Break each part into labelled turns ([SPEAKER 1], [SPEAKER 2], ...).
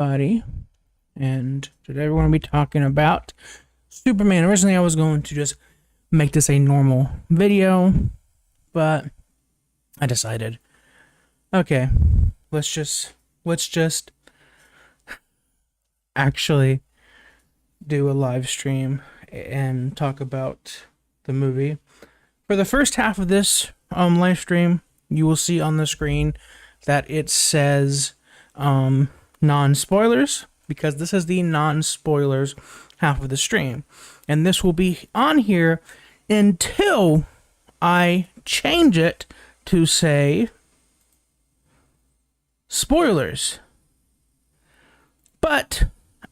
[SPEAKER 1] Buddy, and today we're going to be talking about Superman. Originally, I was going to just make this a normal video, but I decided, okay, let's just actually do a live stream and talk about the movie. For the first half of this live stream, you will see on the screen that it says non-spoilers, because this is the non-spoilers half of the stream, and this will be on here until I change it to say spoilers. But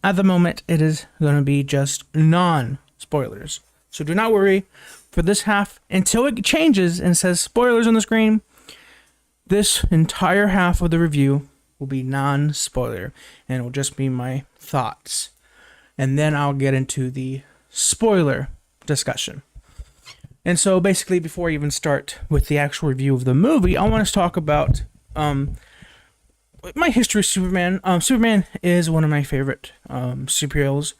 [SPEAKER 1] at the moment it is going to be just non-spoilers, so do not worry for this half until it changes and says spoilers on the screen. This entire half of the review will be non-spoiler, and it will just be my thoughts. And then I'll get into the spoiler discussion. And so basically, before I even start with the actual review of the movie, I want to talk about my history of Superman. Superman is one of my favorite superheroes,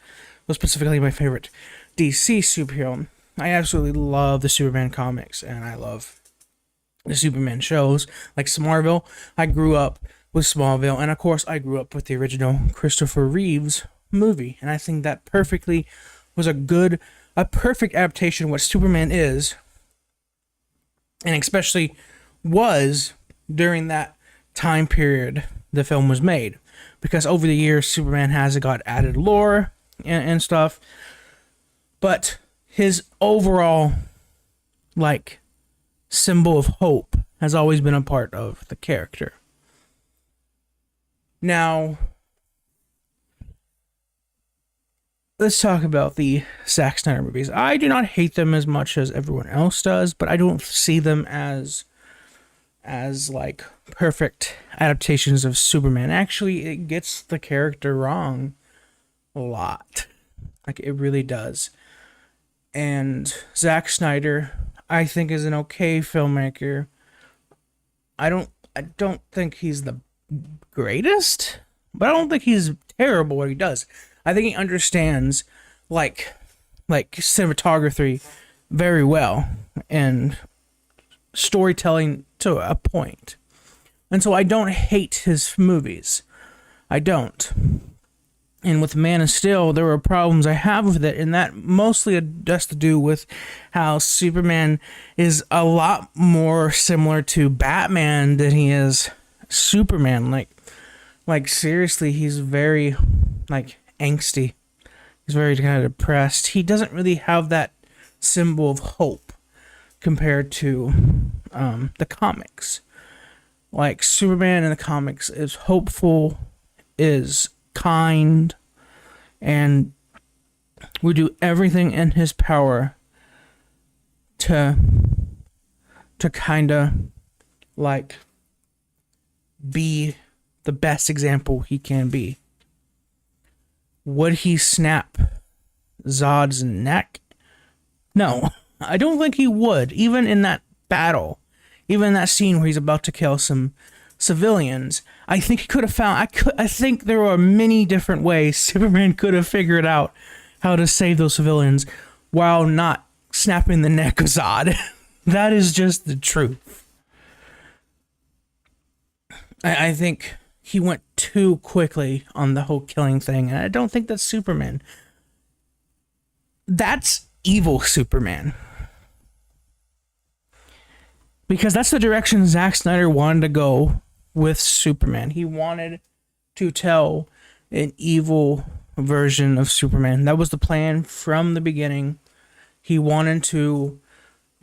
[SPEAKER 1] well, specifically my favorite DC superhero. I absolutely love the Superman comics, and I love the Superman shows, like Smallville. I grew up with Smallville, and of course I grew up with the original Christopher Reeves movie, and I think that perfectly was a perfect adaptation of what Superman is, and especially was during that time period the film was made, because over the years Superman has got added lore and stuff, but his overall symbol of hope has always been a part of the character. Now, let's talk about the Zack Snyder movies. I do not hate them as much as everyone else does, but I don't see them as perfect adaptations of Superman. Actually, it gets the character wrong a lot. It really does. And Zack Snyder, I think, is an okay filmmaker. I don't think he's the greatest, but I don't think he's terrible what he does. I think he understands cinematography very well and storytelling to a point. And so I don't hate his movies. I don't. And with Man of Steel, there were problems I have with it, and that mostly has to do with how Superman is a lot more similar to Batman than he is Superman. Seriously, he's very angsty. He's very kind of depressed. He doesn't really have that symbol of hope compared to the comics. Superman in the comics is hopeful, is kind, and would do everything in his power to kind of be the best example he can be. Would he snap Zod's neck? No, I don't think he would. Even in that battle, even in that scene where he's about to kill some civilians, I think he could have found. I think there are many different ways Superman could have figured out how to save those civilians while not snapping the neck of Zod. That is just the truth. I think he went too quickly on the whole killing thing, and I don't think that's Superman. That's evil Superman. Because that's the direction Zack Snyder wanted to go with Superman. He wanted to tell an evil version of Superman. That was the plan from the beginning. He wanted to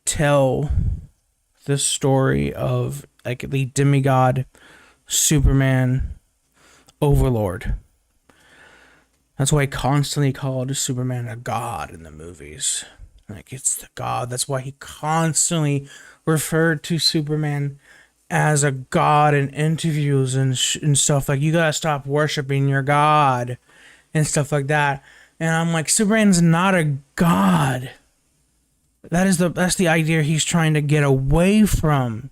[SPEAKER 1] tell the story of the demigod Superman overlord. That's why he constantly called Superman a god in the movies. It's the god. That's why he constantly referred to Superman as a god in interviews and stuff. You gotta stop worshiping your god and stuff like that. And I'm Superman's not a god. That's the idea he's trying to get away from.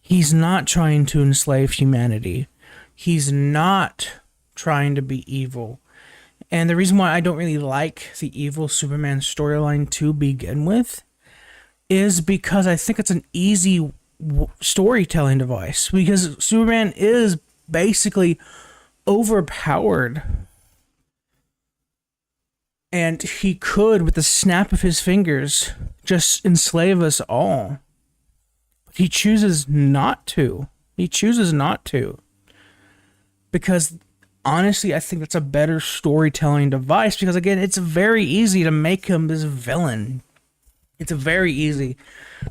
[SPEAKER 1] He's not trying to enslave humanity. He's not trying to be evil. And the reason why I don't really like the evil Superman storyline to begin with is because I think it's an easy storytelling device. Because Superman is basically overpowered. And he could, with the snap of his fingers, just enslave us all. But he chooses not to. He chooses not to. Because honestly, I think that's a better storytelling device. Because again, it's very easy to make him this villain. It's very easy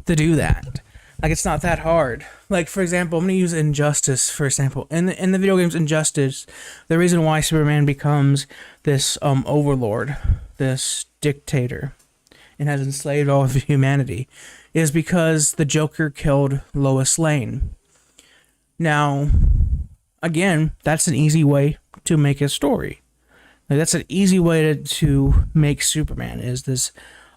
[SPEAKER 1] to do that. Like, it's not that hard. Like, for example, I'm going to use Injustice, for example. In the video games Injustice, the reason why Superman becomes this overlord, this dictator, and has enslaved all of humanity, is because the Joker killed Lois Lane. Now, again, that's an easy way to make a story. Like, that's an easy way to make Superman, is this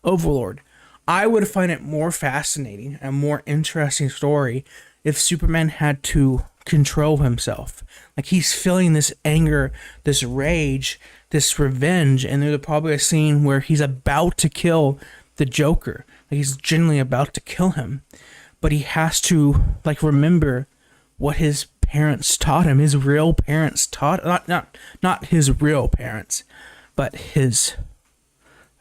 [SPEAKER 1] overlord. I would find it more fascinating and more interesting story if Superman had to control himself. Like, he's feeling this anger, this rage, this revenge, and there's probably a scene where he's about to kill the Joker. Like, he's genuinely about to kill him. But he has to, like, remember what his parents taught him. His real parents taught, not his real parents, but his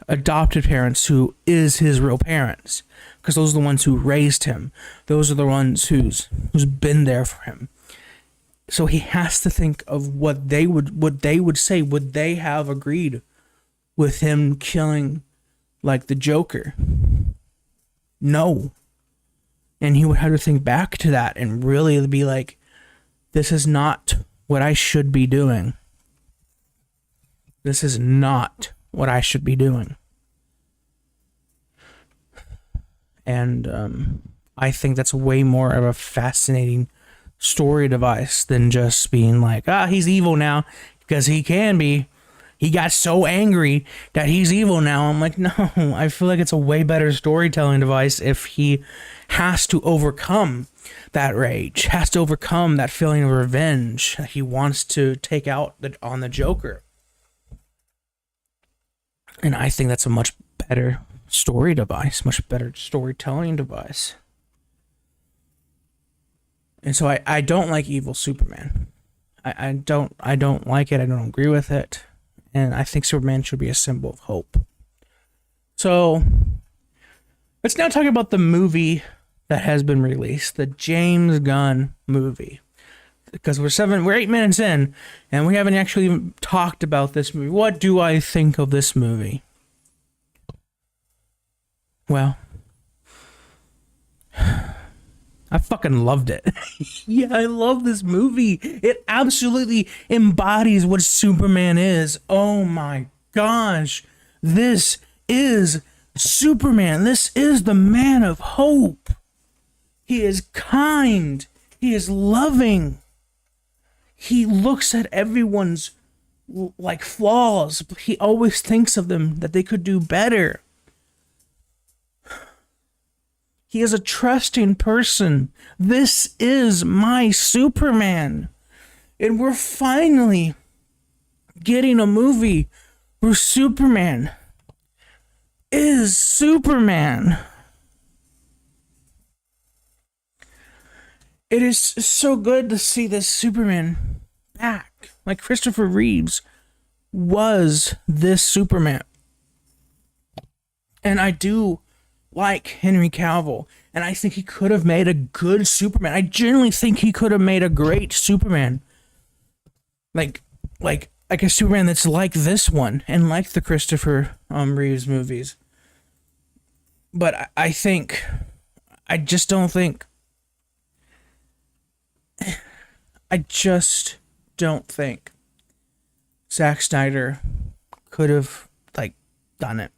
[SPEAKER 1] adopted parents, who is his real parents, because those are the ones who raised him. Those are the ones who's been there for him. So he has to think of what they would say. Would they have agreed with him killing, like, the Joker? No. And he would have to think back to that and really be like, this is not what I should be doing. This is not what I should be doing. And I think that's way more of a fascinating story device than just being like, he's evil now because he can be. He got so angry that he's evil now. I'm like, no, I feel like it's a way better storytelling device if he has to overcome that rage, has to overcome that feeling of revenge that he wants to take out on the Joker. And I think that's a much better story device, much better storytelling device. And so I don't like evil Superman. I don't like it. I don't agree with it. And I think Superman should be a symbol of hope. So let's now talk about the movie that has been released, the James Gunn movie. Because we're 8 minutes in, and we haven't actually even talked about this movie. What do I think of this movie? Well, I fucking loved it. Yeah, I love this movie. It absolutely embodies what Superman is. Oh my gosh. This is Superman. This is the man of hope. He is kind. He is loving. He looks at everyone's, like, flaws, but he always thinks of them, that they could do better. He is a trusting person. This is my Superman. And we're finally getting a movie where Superman is Superman. It is so good to see this Superman back. Like, Christopher Reeves was this Superman. And I do like Henry Cavill, and I think he could have made a good Superman. I genuinely think he could have made a great Superman. Like a Superman that's like this one, and like the Christopher Reeves movies. But I just don't think Zack Snyder could have, like, done it.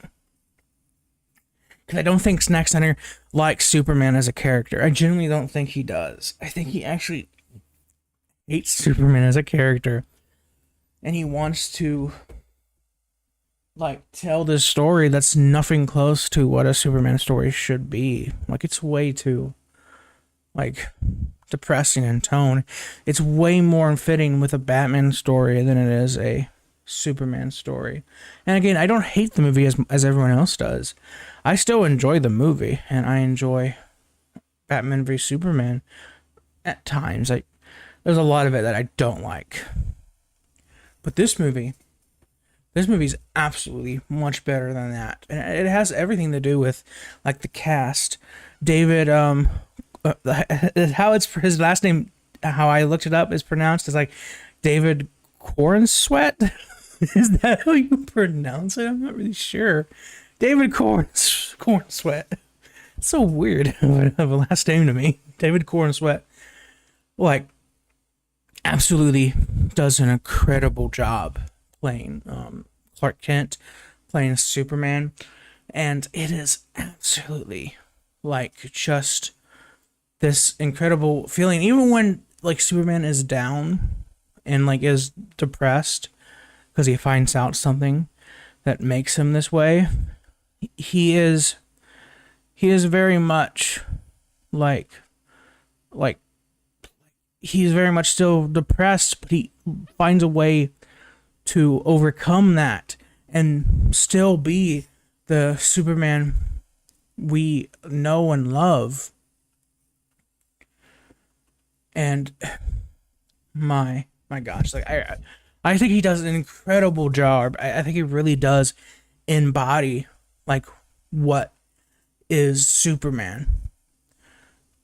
[SPEAKER 1] Because I don't think Zack Snyder likes Superman as a character. I genuinely don't think he does. I think he actually hates Superman as a character. And he wants to, like, tell this story that's nothing close to what a Superman story should be. Like, it's way too, like, depressing in tone. It's way more fitting with a Batman story than it is a Superman story. And again, I don't hate the movie as everyone else does. I still enjoy the movie, and I enjoy Batman v Superman at times. There's a lot of it that I don't like. But this movie's absolutely much better than that. And it has everything to do with like the cast. David how it's his last name, how I looked it up, is pronounced is like David Cornsweet. Is that how you pronounce it? I'm not really sure. David Cornsweet. It's so weird of a last name to me. David Cornsweet. Like, absolutely does an incredible job playing Clark Kent, playing Superman. And it is absolutely like just this incredible feeling. Even when like Superman is down and like is depressed because he finds out something that makes him this way, he is very much like he's very much still depressed, but he finds a way to overcome that and still be the Superman we know and love. And my gosh, like I think he does an incredible job. I think he really does embody like what is Superman.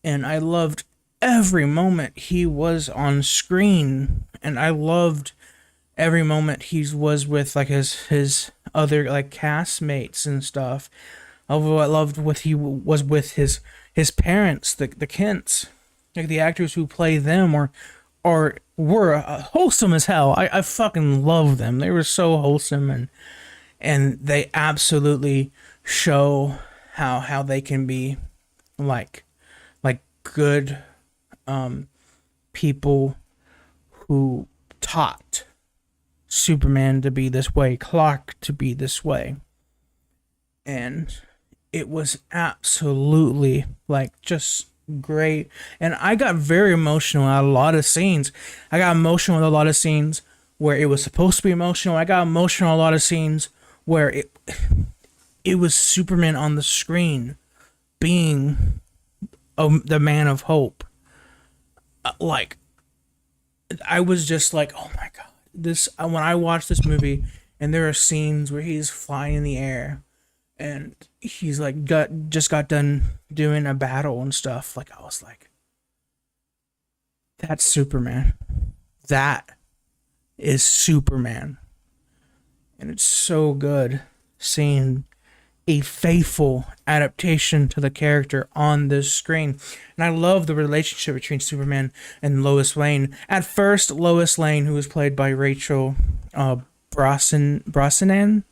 [SPEAKER 1] And I loved every moment he was on screen, and I loved every moment he was with like his other like castmates and stuff. Although I loved what he was with his parents, the Kents, like the actors who play them were wholesome as hell. I fucking love them. They were so wholesome, and they absolutely show how they can be like good people who taught Superman to be this way, Clark to be this way. And it was absolutely like just great. And I got very emotional at a lot of scenes. I got emotional with a lot of scenes where it was supposed to be emotional. I got emotional a lot of scenes where it was Superman on the screen being the man of hope. Like, I was just like, oh my god, this. When I watched this movie, and there are scenes where he's flying in the air, and he's like just got done doing a battle and stuff. Like, I was like, that's Superman. That is Superman, and it's so good seeing a faithful adaptation to the character on this screen. And I love the relationship between Superman and Lois Lane. At first, Lois Lane, who was played by Rachel Brosnahan, I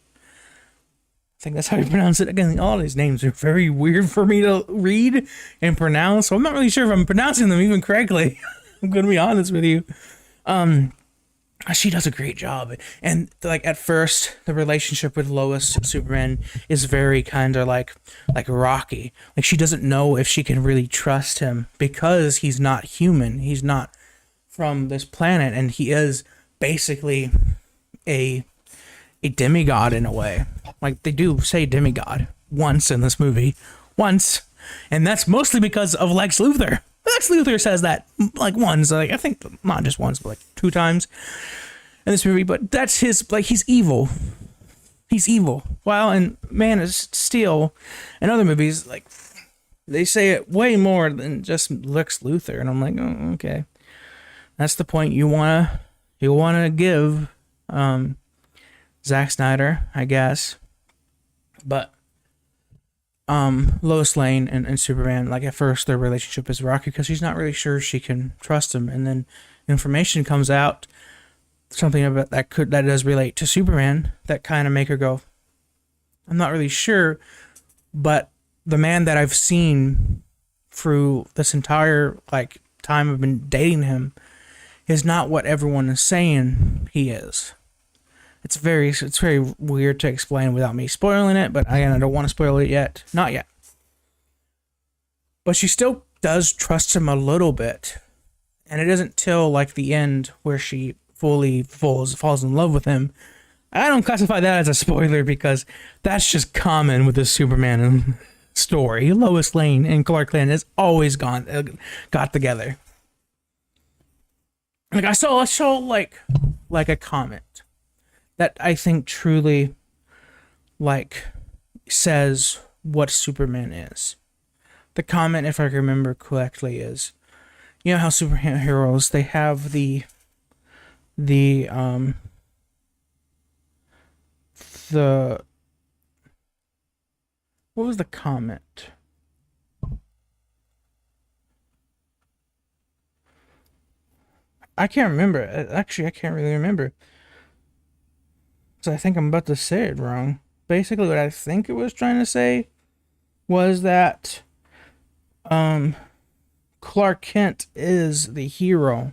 [SPEAKER 1] think that's how you pronounce it. Again, all these names are very weird for me to read and pronounce, so I'm not really sure if I'm pronouncing them even correctly. I'm going to be honest with you. She does a great job. And like at first, the relationship with Lois and Superman is very kind of like rocky. Like, she doesn't know if she can really trust him because he's not human. He's not from this planet, and he is basically a demigod in a way. Like, they do say demigod once in this movie. Once. And that's mostly because of Lex Luthor. Lex Luthor says that like once, like I think not just once, but like 2 times in this movie. But that's his, like, he's evil. He's evil. While in Man of Steel and other movies, like, they say it way more than just Lex Luthor, and I'm like, oh, okay, that's the point you wanna give Zack Snyder, I guess. But Lois Lane and Superman, like, at first their relationship is rocky because she's not really sure she can trust him, and then information comes out, something about that does relate to Superman, that kind of make her go, I'm not really sure, but the man that I've seen through this entire like time I've been dating him is not what everyone is saying he is. It's very weird to explain without me spoiling it, but again, I don't want to spoil it yet. Not yet. But she still does trust him a little bit. And it isn't till like the end where she fully falls in love with him. I don't classify that as a spoiler because that's just common with the Superman story. Lois Lane and Clark Kent has always got together. Like I saw like a comment that I think truly like says what Superman is. The comment, if I remember correctly, is, you know how superheroes, they have the what was the comment? I can't remember. Actually, I can't really remember. So I think I'm about to say it wrong. Basically, what I think it was trying to say was that Clark Kent is the hero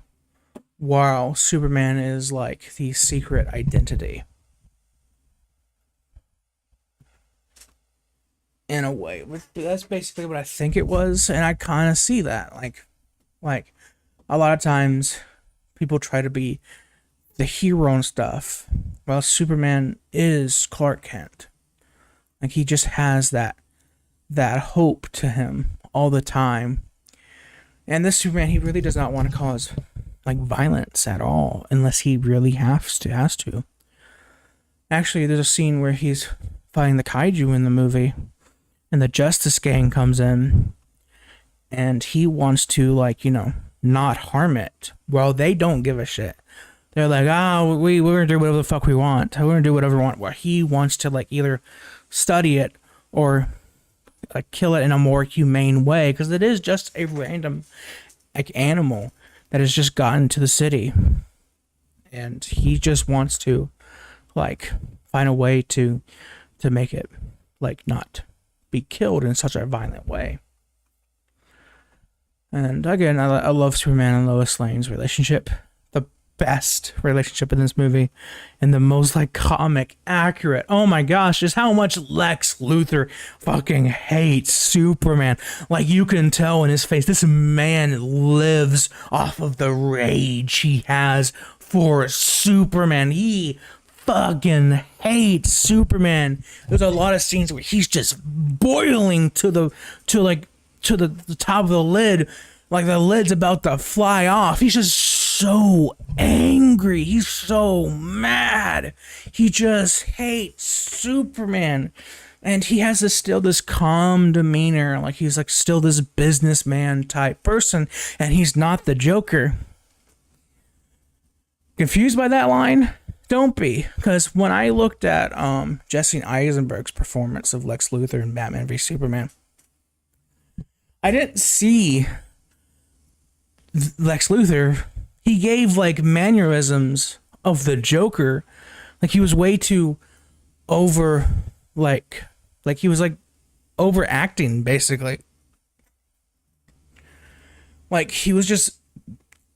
[SPEAKER 1] while Superman is like the secret identity. In a way. That's basically what I think it was, and I kind of see that. Like a lot of times people try to be the hero and stuff, while Superman is Clark Kent. Like he just has that hope to him all the time. And this Superman, he really does not want to cause like violence at all, unless he really has to. Actually, there's a scene where he's fighting the kaiju in the movie, and the Justice Gang comes in, and he wants to, like, you know, not harm it. Well, they don't give a shit. They're like, we're gonna do whatever the fuck we want. We're gonna do whatever we want. Well, he wants to, like, either study it or kill it in a more humane way, because it is just a random, like, animal that has just gotten to the city. And he just wants to, like, find a way to make it, like, not be killed in such a violent way. And again, I love Superman and Lois Lane's relationship. The best relationship in this movie, and the most like comic accurate. Oh my gosh, just how much Lex Luthor fucking hates Superman. Like, you can tell in his face, this man lives off of the rage he has for Superman. He fucking hates Superman. There's a lot of scenes where he's just boiling to the top of the lid, like the lid's about to fly off. He's just so angry. He's so mad. He just hates Superman. And he has this calm demeanor, like he's like still this businessman type person, and he's not the Joker. Confused by that line? Don't be, because when I looked at Jesse Eisenberg's performance of Lex Luthor in Batman v Superman, I didn't see Lex Luthor. He gave like mannerisms of the Joker, like he was way too over, like he was like overacting basically. Like he was just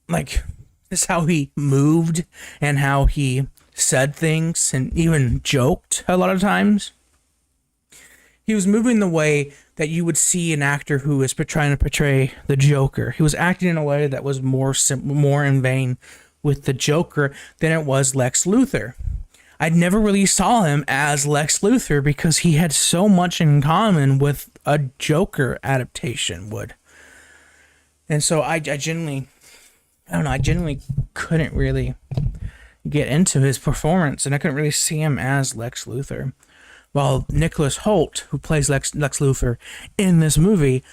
[SPEAKER 1] like, this is how he moved and how he said things and even joked a lot of times. He was moving the way that you would see an actor who is trying to portray the Joker. He was acting in a way that was more in vein with the Joker than it was Lex Luthor. I never really saw him as Lex Luthor because he had so much in common with a Joker adaptation would. And so I genuinely couldn't really get into his performance, and I couldn't really see him as Lex Luthor. While Nicholas Hoult, who plays Lex Luthor in this movie,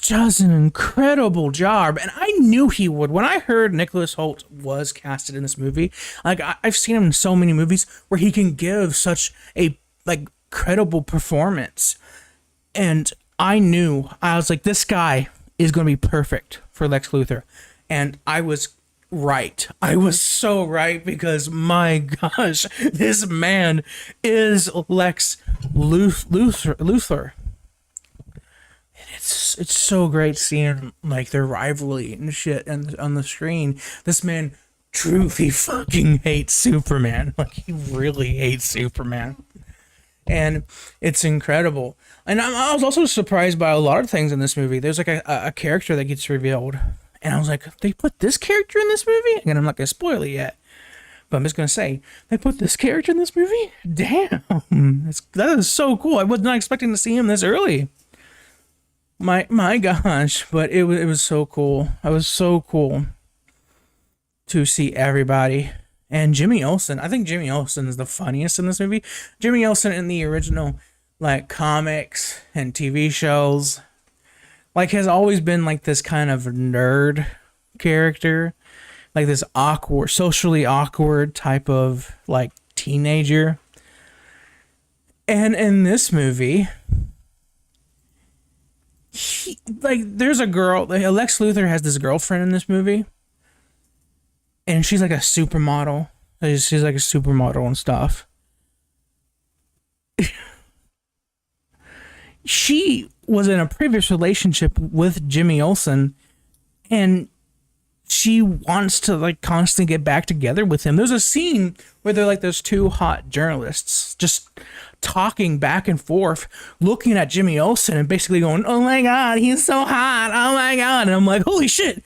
[SPEAKER 1] does an incredible job, and I knew he would. When I heard Nicholas Hoult was casted in this movie, like I've seen him in so many movies where he can give such a like credible performance, and I was like, this guy is going to be perfect for Lex Luthor. And I was right. I was so right, because my gosh, this man is Lex Luthor. And it's so great seeing like their rivalry and shit on the screen. This man truly fucking hates Superman. Like, he really hates Superman. And it's incredible. And I was also surprised by a lot of things in this movie. There's like a character that gets revealed, and I was like, they put this character in this movie? And I'm not gonna spoil it yet, but I'm just gonna say they put this character in this movie. Damn, that is so cool. I was not expecting to see him this early. My gosh, but it was so cool. I was so cool to see everybody. And Jimmy Olsen, I think Jimmy Olsen is the funniest in this movie. Jimmy Olsen in the original, like, comics and TV shows, like, has always been like this kind of nerd character, like this awkward, socially awkward type of like teenager. And in this movie, there's a girl, like, Lex Luthor has this girlfriend in this movie, and she's like a supermodel. She's like a supermodel and stuff. She was in a previous relationship with Jimmy Olsen, and she wants to like constantly get back together with him. There's a scene where they're like those two hot journalists just talking back and forth, looking at Jimmy Olsen and basically going, "Oh my God, he's so hot. Oh my God." And I'm like, holy shit.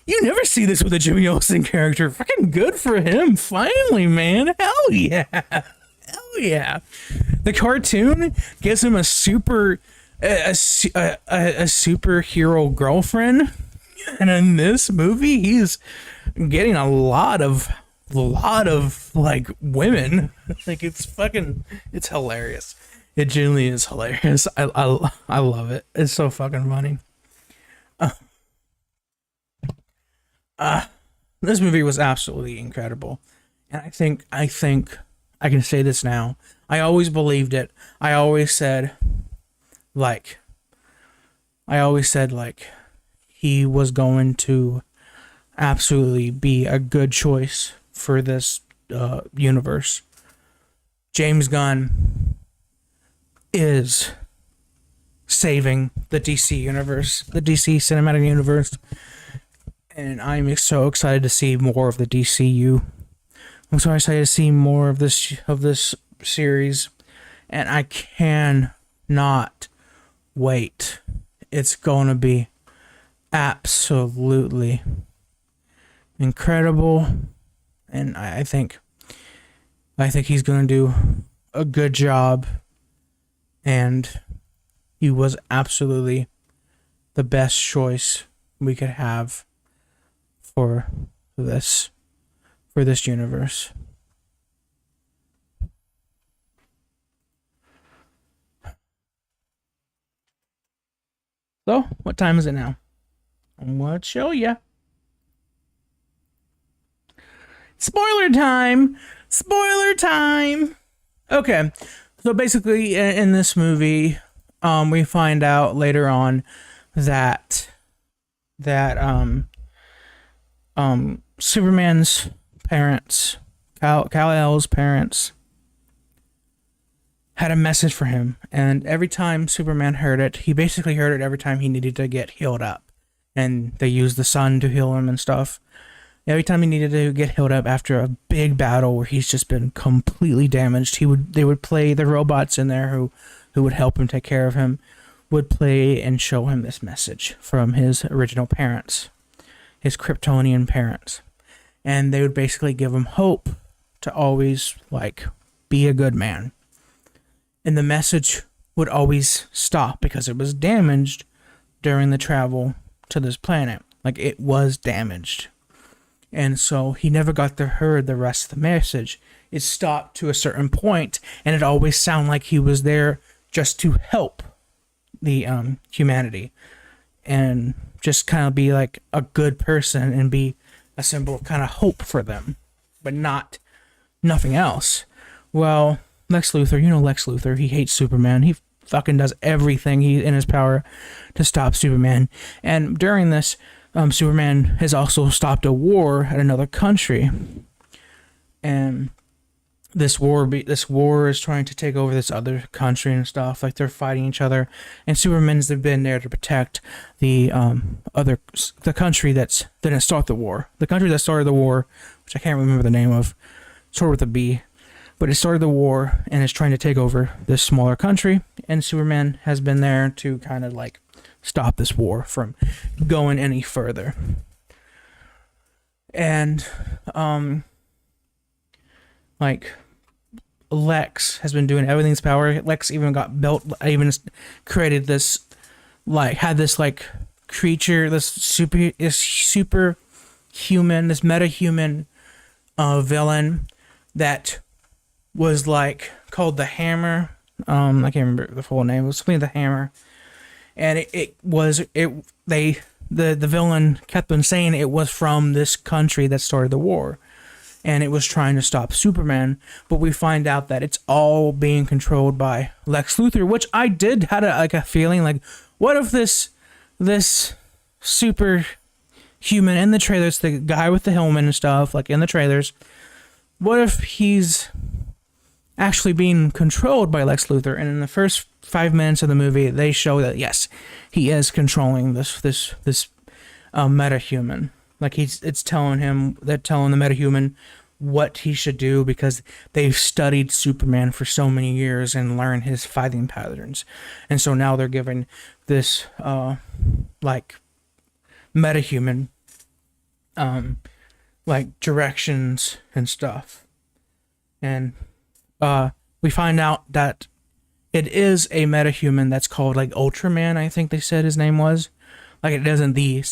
[SPEAKER 1] You never see this with a Jimmy Olsen character. Fucking good for him. Finally, man. Hell yeah. Hell yeah. The cartoon gives him a superhero girlfriend. And in this movie, he's getting a lot of like women. Like, it's hilarious. It genuinely is hilarious. I love it. It's so fucking funny. This movie was absolutely incredible, and I think I can say this now. I always believed it. I always said he was going to absolutely be a good choice for this universe. James Gunn is saving the DC universe, the DC cinematic universe. And I'm so excited to see more of the DCU. I'm so excited to see more of this series, and I cannot wait. It's going to be absolutely incredible, and I think he's going to do a good job. And he was absolutely the best choice we could have for this universe. So, what time is it now? I'm gonna show ya. Spoiler time! Spoiler time! Okay, so basically, in this movie, we find out later on that Superman's parents, Kal-El's parents, had a message for him, and every time Superman heard it, he basically heard it every time he needed to get healed up, and they used the sun to heal him and stuff. Every time he needed to get healed up after a big battle where he's just been completely damaged, they would play the robots in there who would help him take care of him, would play and show him this message from his original parents, his Kryptonian parents. And they would basically give him hope to always, like, be a good man. And the message would always stop because it was damaged during the travel to this planet. Like, it was damaged. And so he never got to hear the rest of the message. It stopped to a certain point, and it always sounded like he was there just to help the humanity and just kind of be like a good person and be a symbol of kind of hope for them, but nothing else. Well, Lex Luthor, he hates Superman. He fucking does everything in his power to stop Superman. And during this, Superman has also stopped a war at another country. And this war is trying to take over this other country and stuff. Like, they're fighting each other. And Superman's been there to protect the country that didn't start the war. The country that started the war, which I can't remember the name of, started with a B. but it started the war and is trying to take over this smaller country, and Superman has been there to kind of like stop this war from going any further. And like Lex has been doing everything in his power. Lex even got built, even created this, like had this like creature, this super human, this meta-human villain that was like called the Hammer. I can't remember the full name. It was something the Hammer, and the villain kept on saying it was from this country that started the war, and it was trying to stop Superman. But we find out that it's all being controlled by Lex Luthor, which I had a feeling like, what if this super human in the trailers, the guy with the helmet and stuff, like in the trailers, what if he's actually being controlled by Lex Luthor? And in the first 5 minutes of the movie, they show that yes, he is controlling this meta-human. Like it's telling the metahuman what he should do, because they've studied Superman for so many years and learned his fighting patterns, and so now they're giving this like metahuman like directions and stuff. And we find out that it is a metahuman that's called like Ultraman, I think they said his name was. Like it isn't the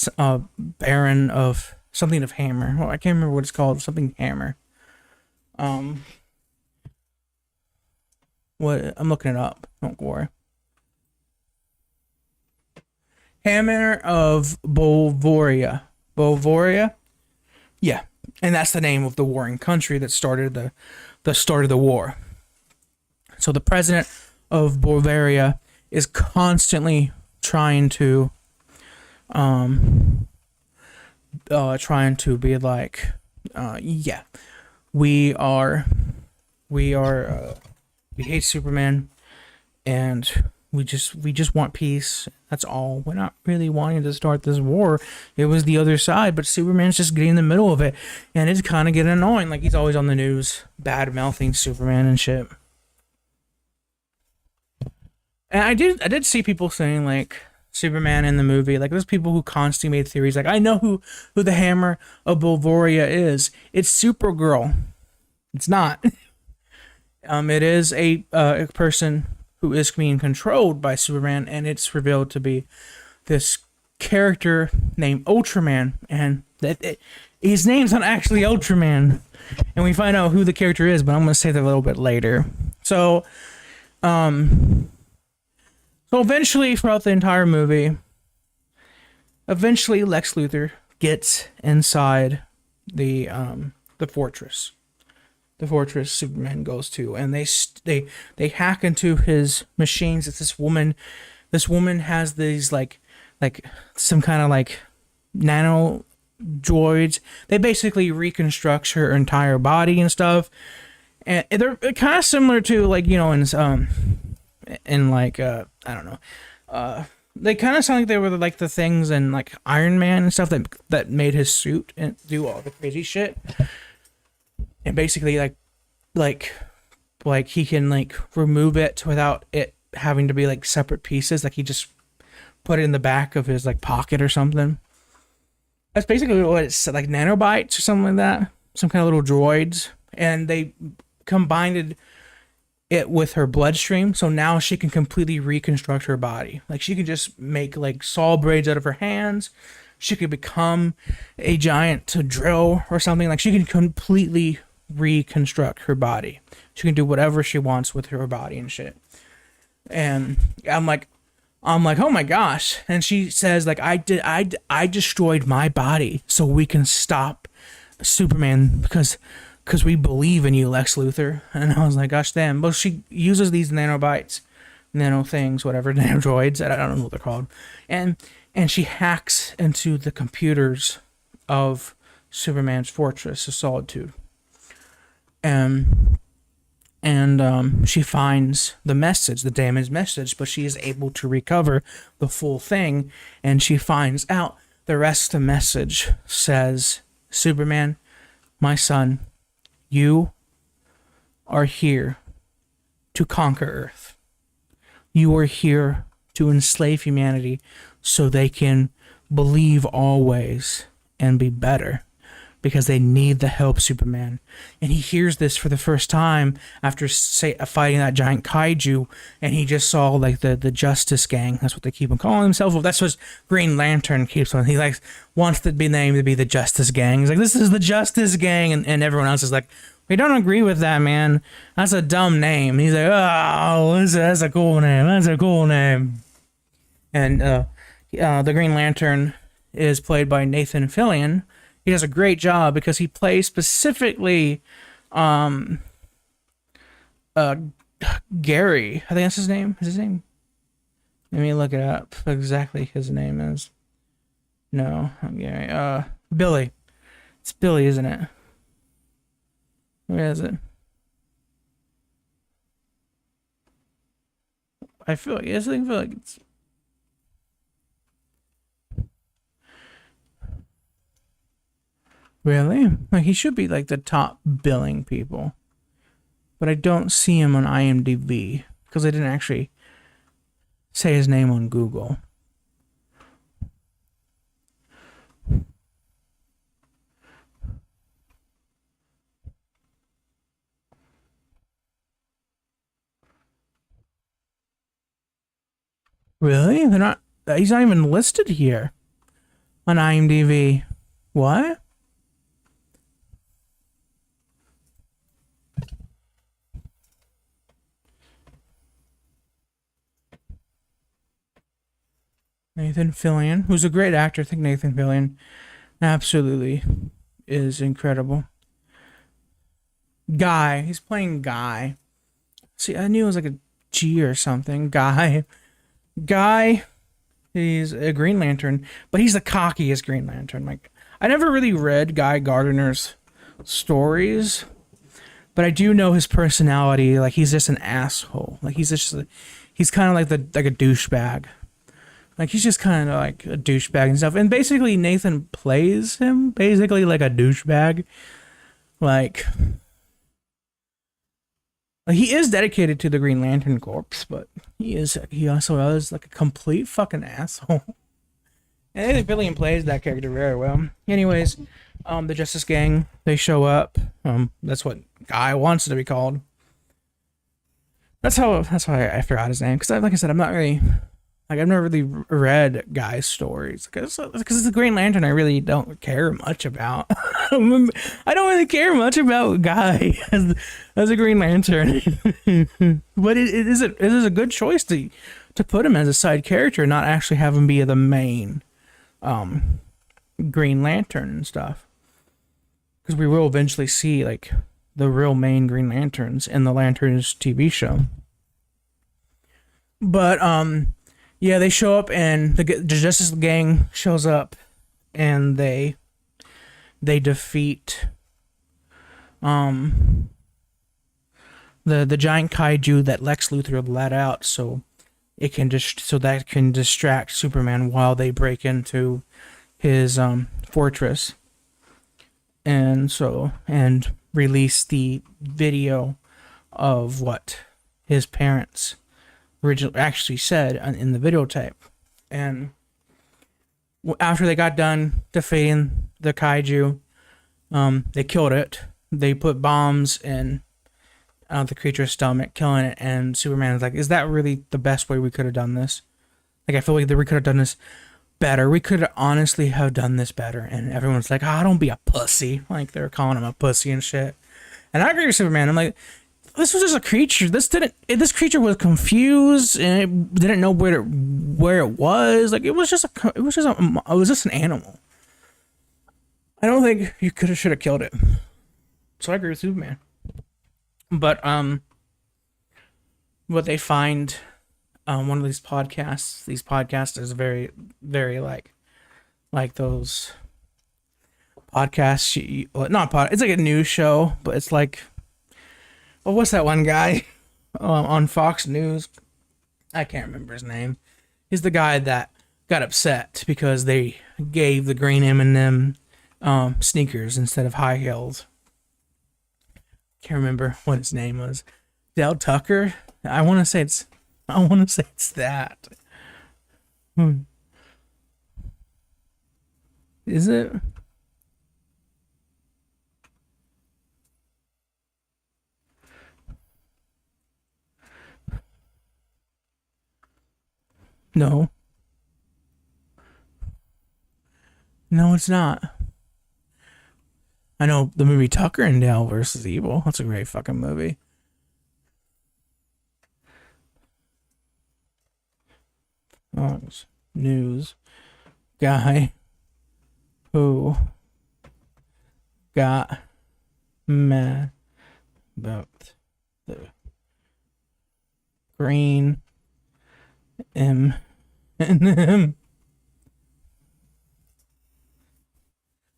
[SPEAKER 1] Baron of something of Hammer. Well, I can't remember what it's called. Something Hammer. What, I'm looking it up. Don't worry. Hammer of Bolvoria. Bolvoria? Yeah. And that's the name of the warring country that started the start of the war. So the president of Bolvaria is constantly trying to be like, yeah, we hate Superman, and we just want peace. That's all. We're not really wanting to start this war. It was the other side, but Superman's just getting in the middle of it, and it's kind of getting annoying. Like he's always on the news, bad mouthing Superman and shit. And I did see people saying like Superman in the movie, like there's people who constantly made theories like, I know who the Hammer of Bolvoria is. It's Supergirl. It's not. It is a person who is being controlled by Superman, and it's revealed to be this character named Ultraman, and his name's not actually Ultraman, and we find out who the character is, but I'm going to say that a little bit later. So eventually, throughout the entire movie, Lex Luthor gets inside the fortress. The fortress Superman goes to, and they hack into his machines. It's this woman. This woman has these like some kind of like nano droids. They basically reconstruct her entire body and stuff, and they're kind of similar to like, you know, in like I don't know, they kind of sound like they were like the things in like Iron Man and stuff that made his suit and do all the crazy shit. And basically like he can like remove it without it having to be like separate pieces. Like he just put it in the back of his like pocket or something. That's basically what it's like, nanobites or something like that. Some kind of little droids, and they combined it with her bloodstream, so now she can completely reconstruct her body. Like she can just make like saw blades out of her hands. She could become a giant to drill or something. Like she can completely reconstruct her body. She can do whatever she wants with her body and shit. And I'm like, oh my gosh. And she says like, I destroyed my body so we can stop Superman because we believe in you, Lex Luthor. And I was like, gosh damn. Well, she uses these nanobites, nano things, whatever, nanodroids, I don't know what they're called. And she hacks into the computers of Superman's Fortress of Solitude. And she finds the message, the damaged message, but she is able to recover the full thing, and she finds out the rest of the message says, Superman, my son, you are here to conquer Earth. You are here to enslave humanity so they can believe always and be better, because they need the help, Superman. And he hears this for the first time after fighting that giant kaiju, and he just saw like the Justice Gang. That's what they keep on calling themselves. Well, that's what Green Lantern keeps on. He like wants to be named to be the Justice Gang. He's like, this is the Justice Gang, and everyone else is like, we don't agree with that, man. That's a dumb name. He's like, oh, that's a cool name. That's a cool name. And the Green Lantern is played by Nathan Fillion. He does a great job because he plays specifically Gary. I think that's his name. Is his name? Let me look it up. Exactly his name is. No, not Gary. Billy. It's Billy, isn't it? Where is it? I feel like it's. Really? Like, he should be like the top billing people. But I don't see him on IMDb because they didn't actually say his name on Google. Really? He's not even listed here on IMDb. What? Nathan Fillion, who's a great actor. I think Nathan Fillion absolutely is incredible. Guy. He's playing Guy. See, I knew it was like a G or something. Guy. He's a Green Lantern, but he's the cockiest Green Lantern. Like, I never really read Guy Gardner's stories, but I do know his personality. Like, he's just an asshole. Like, he's kind of like a douchebag. Like, he's just kind of like a douchebag and stuff. And basically, Nathan plays him basically like a douchebag. Like, he is dedicated to the Green Lantern Corps, but he also is like a complete fucking asshole. And Nathan Fillion plays that character very well. Anyways, the Justice Gang, they show up. That's what Guy wants it to be called. That's why I forgot his name, because like I said, I'm not really. Like, I've never really read Guy's stories. Because it's the Green Lantern I really don't care much about. I don't really care much about Guy as a Green Lantern. But it is a good choice to put him as a side character, not actually have him be the main Green Lantern and stuff. Because we will eventually see, like, the real main Green Lanterns in the Lanterns TV show. But, yeah, they show up, and the Justice Gang shows up, and they defeat the giant kaiju that Lex Luthor let out, so that can distract Superman while they break into his fortress, and release the video of what his parents originally actually said in the videotape. And after they got done defeating the kaiju, they killed it. They put bombs in the creature's stomach, killing it. And Superman is like, is that really the best way we could have done this? Like, I feel like we could have done this better. We could honestly have done this better. And everyone's like, don't be a pussy. Like, they're calling him a pussy and shit. And I agree with Superman. I'm like, this was just a creature. This creature was confused and it didn't know where it was. Like, it was just an animal. I don't think you should have killed it. So I agree with Superman. But what they find one of these podcasts is very, very like those podcasts. It's like a news show, but it's like, well, what's that one guy on Fox News? I can't remember his name. He's the guy that got upset because they gave the green M&M sneakers instead of high heels can't remember what his name was. Del Tucker. I want to say it's that. Is it? No. No, it's not. I know the movie Tucker and Dale versus Evil. That's a great fucking movie. Oh, news guy who got mad about the green M&M.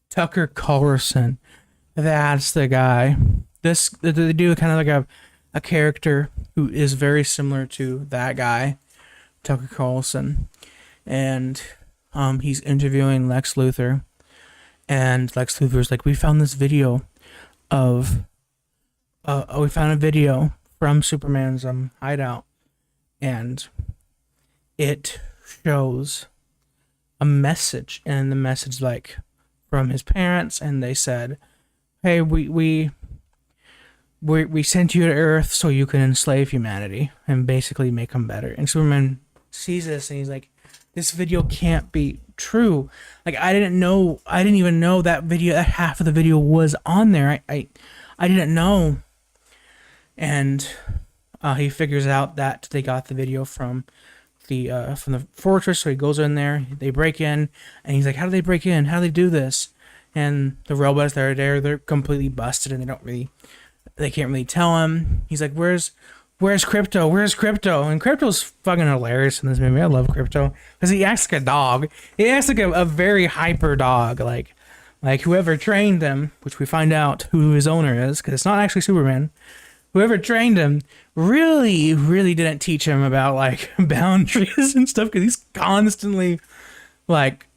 [SPEAKER 1] Tucker Carlson. That's the guy. They do kind of like a character who is very similar to that guy, Tucker Carlson, and he's interviewing Lex Luthor, and Lex Luthor's like, we found a video from Superman's hideout, and it shows a message, and the message like from his parents, and they said, hey, we sent you to Earth so you can enslave humanity and basically make them better. And Superman sees this and he's like, this video can't be true. Like, I didn't even know that half of the video was on there. I didn't know. And he figures out that they got the video from the fortress, so he goes in there, they break in, and he's like, how do they break in? How do they do this? And the robots that are there, they're completely busted, and they can't really tell him. He's like, where's Crypto? Where's Crypto? And Crypto's fucking hilarious in this movie. I love Crypto because he acts like a dog. He acts like a very hyper dog, like whoever trained him, which we find out who his owner is, because it's not actually Superman. Whoever trained him really, really didn't teach him about like boundaries and stuff, because he's constantly like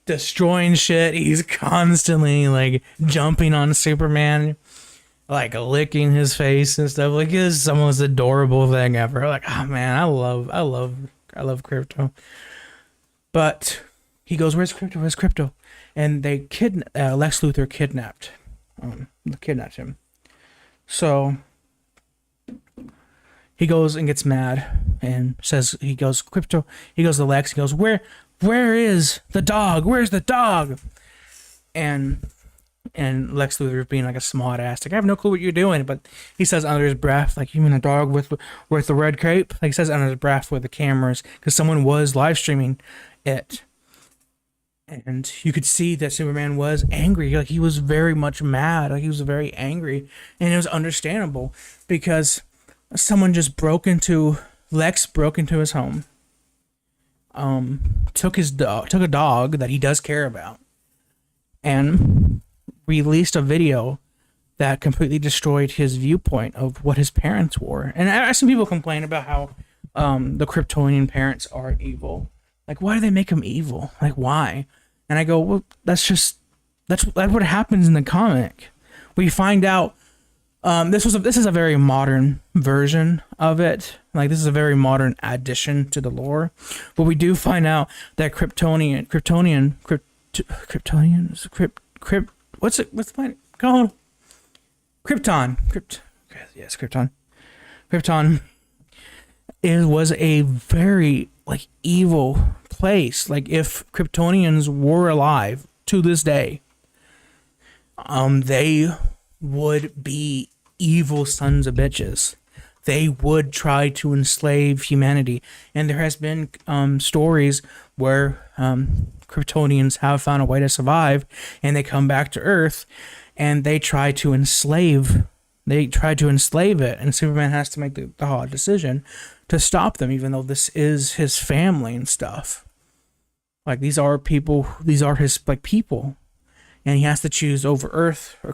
[SPEAKER 1] destroying shit. He's constantly like jumping on Superman, like licking his face and stuff. Like, it's the most adorable thing ever. Like, oh man, I love Crypto. But he goes, where's Crypto? Where's Crypto? And they Lex Luthor kidnapped him. So he goes and gets mad and says, Crypto, he goes to Lex, he goes, where is the dog? Where's the dog? And Lex Luthor being like a smart ass, like, I have no clue what you're doing, but he says under his breath, like, you mean a dog with the red cape? Like, he says under his breath with the cameras, because someone was live streaming it. And you could see that Superman was angry. Like, he was very much mad. Like, he was very angry. And it was understandable, because someone just Lex broke into his home. Took a dog that he does care about, and released a video that completely destroyed his viewpoint of what his parents were. And I some people complain about how the Kryptonian parents are evil. Like, why do they make them evil? Like, why? And I go, well, that's what happens in the comic. We find out this is a very modern version of it. Like, this is a very modern addition to the lore. But we do find out that what's the planet called? Krypton. Yes, Krypton. Krypton was a very like evil place. Like, if Kryptonians were alive to this day, they would be evil sons of bitches. They would try to enslave humanity, and there has been stories where Kryptonians have found a way to survive, and they come back to Earth, and they try to enslave. They try to enslave it, and Superman has to make the hard decision to stop them, even though this is his family and stuff. Like, these are people. These are his like people, and he has to choose over Earth or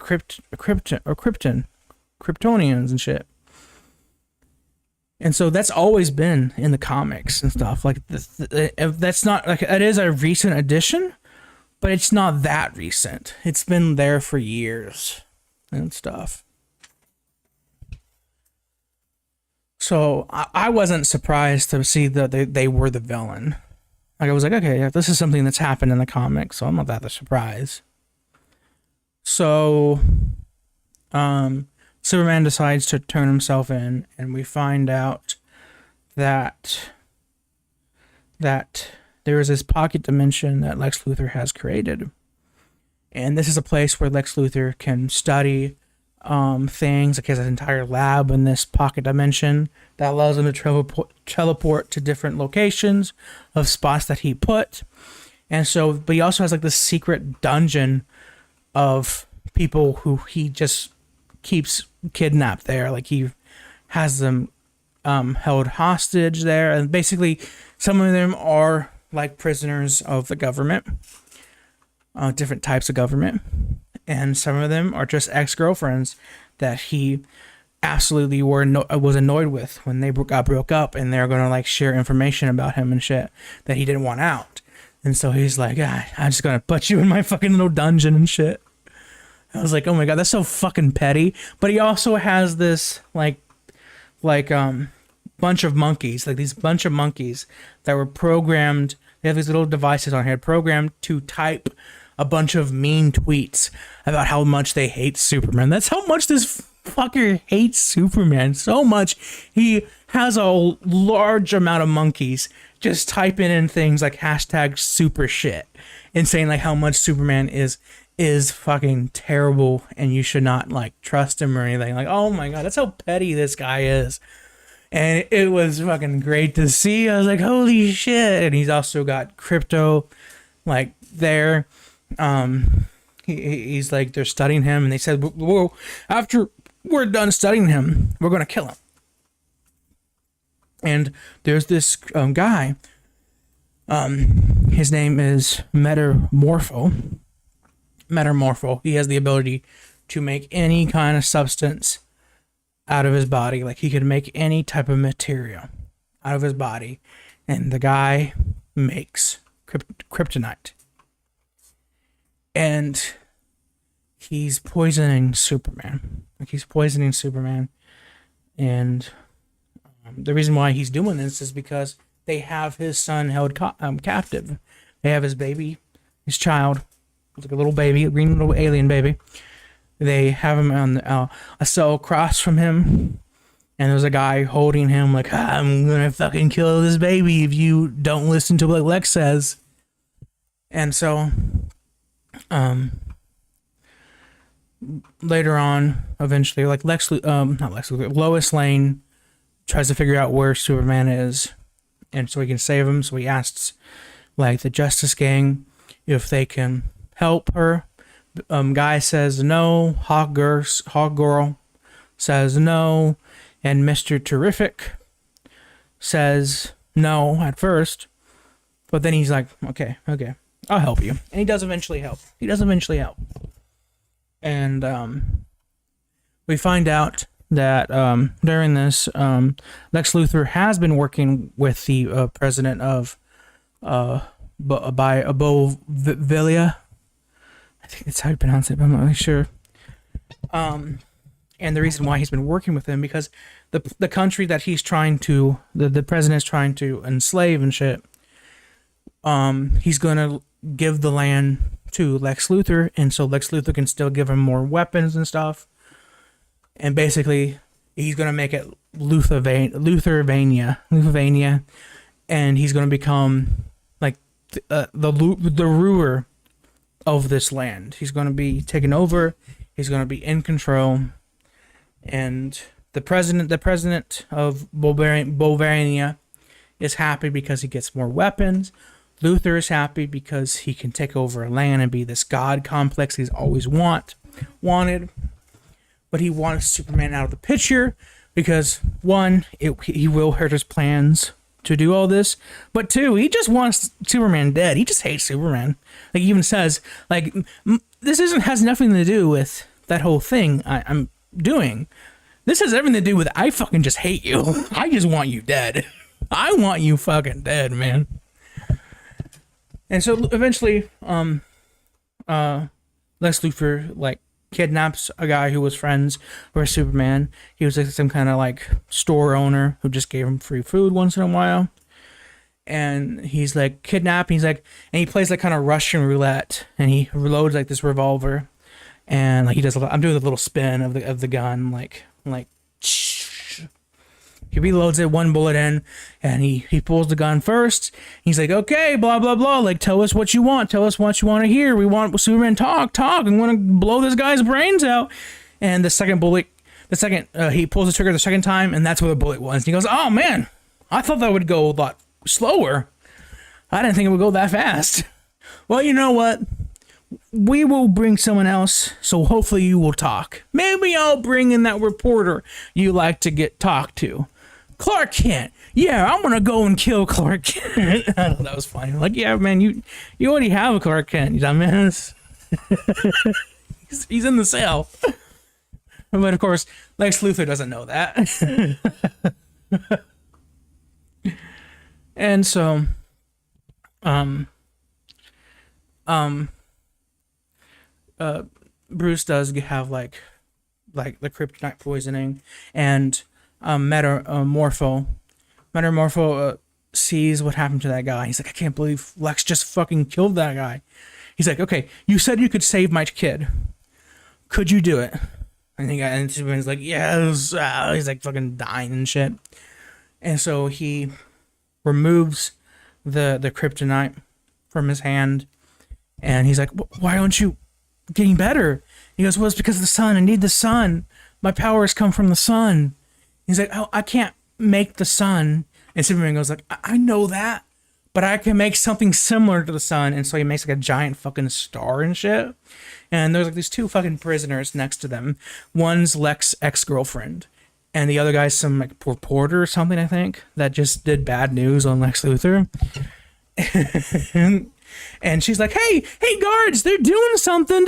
[SPEAKER 1] Kryptonians and shit. And so that's always been in the comics and stuff. Like, that's not like, it is a recent addition, but it's not that recent. It's been there for years and stuff. So I wasn't surprised to see that they were the villain. Like I was like, okay, yeah, this is something that's happened in the comics, so I'm not that surprised. So, Superman decides to turn himself in, and we find out that there is this pocket dimension that Lex Luthor has created, and this is a place where Lex Luthor can study things. Like he has an entire lab in this pocket dimension that allows him to teleport to different locations of spots that he put. And so, but he also has like this secret dungeon of people who he just keeps kidnapped there. Like he has them held hostage there, and basically some of them are like prisoners of the government, different types of government, and some of them are just ex-girlfriends that he absolutely was annoyed with when they got broke up, and they're gonna like share information about him and shit that he didn't want out. And so he's like, I'm just gonna put you in my fucking little dungeon and shit. I was like, oh my god, that's so fucking petty. But he also has this like bunch of monkeys, like these bunch of monkeys that were programmed. They have these little devices on here programmed to type a bunch of mean tweets about how much they hate Superman. That's how much this fucker hates Superman. So much he has a large amount of monkeys just typing in things like hashtag super shit and saying like how much Superman is fucking terrible and you should not like trust him or anything. Like, oh my god, that's how petty this guy is. And it was fucking great to see. I was like, holy shit. And he's also got Crypto like there. He's like, they're studying him, and they said, well, after we're done studying him, we're gonna kill him. And there's this guy. His name is Metamorpho. He has the ability to make any kind of substance out of his body. Like he can make any type of material out of his body, and the guy makes kryptonite. And he's poisoning Superman. And the reason why he's doing this is because they have his son held captive. They have his baby, his child, like a little baby, a green little alien baby. They have him on a cell across from him, and there's a guy holding him like, I'm gonna fucking kill this baby if you don't listen to what Lex says. And so later on, eventually, like Lois Lane tries to figure out where Superman is, and so he can save him. So he asks like the Justice Gang if they can help her. Guy says no. Hawk Girl says no, and Mr. Terrific says no at first, but then he's like, okay, I'll help you, and he does eventually help. And we find out that during this, Lex Luthor has been working with the president of Bovelia. I think that's how you pronounce it, but I'm not really sure. And the reason why he's been working with him, because the country that he's trying to, the president is trying to enslave and shit, he's gonna give the land to Lex Luthor, and so Lex Luthor can still give him more weapons and stuff. And basically, he's gonna make it Luthorvania, and he's gonna become like the ruler of this land. He's gonna be taken over. He's gonna be in control, and the president of Bovania is happy because he gets more weapons. Luthor is happy because he can take over a land and be this god complex he's always wanted. But he wants Superman out of the picture because, one, he will hurt his plans to do all this, but two, he just wants Superman dead. He just hates Superman. Like, he even says, like, this has nothing to do with that whole thing I'm doing. This has everything to do with, I fucking just hate you. I just want you dead. I want you fucking dead, man. And so eventually, Lex Luthor like kidnaps a guy who was friends with Superman. He was like some kind of like store owner who just gave him free food once in a while. And he's like kidnapped. He's like, and he plays like kind of Russian roulette, and he reloads like this revolver, and like he does. I'm doing the little spin of the gun, like. He reloads it, one bullet in, and he pulls the gun first. He's like, okay, blah, blah, blah. Like, tell us what you want. Tell us what you want to hear. We want Superman talk. I'm going to blow this guy's brains out. And the second bullet, he pulls the trigger the second time, and that's where the bullet was. And he goes, oh, man, I thought that would go a lot slower. I didn't think it would go that fast. Well, you know what? We will bring someone else, so hopefully you will talk. Maybe I'll bring in that reporter you like to get talked to. Clark Kent. Yeah, I'm gonna go and kill Clark Kent. I know that was funny. Like, yeah, man, you already have a Clark Kent, you dumbass. he's in the cell. But of course, Lex Luthor doesn't know that. And so, Bruce does have like the kryptonite poisoning, and Metamorpho sees what happened to that guy. He's like, I can't believe Lex just fucking killed that guy. He's like, okay, you said you could save my kid. Could you do it? And Superman's like, yes. He's like fucking dying and shit. And so he removes the kryptonite from his hand, and he's like, why aren't you getting better? He goes, well, it's because of the sun. I need the sun. My powers come from the sun. He's like, oh, I can't make the sun. And Superman goes like, I know that, but I can make something similar to the sun. And so he makes like a giant fucking star and shit. And there's like these two fucking prisoners next to them. One's Lex's ex-girlfriend, and the other guy's some like reporter or something, I think, that just did bad news on Lex Luthor. And she's like, hey, guards, they're doing something,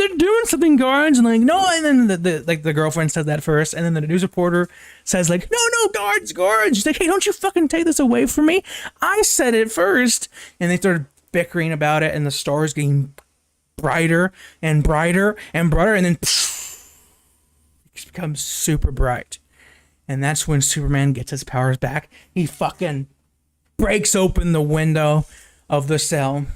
[SPEAKER 1] guards. And like, no, and then the girlfriend said that first, and then the news reporter says like, no, guards. She's like, hey, don't you fucking take this away from me. I said it first. And they started bickering about it, and the stars getting brighter and brighter and brighter, and then it becomes super bright. And that's when Superman gets his powers back. He fucking breaks open the window of the cell,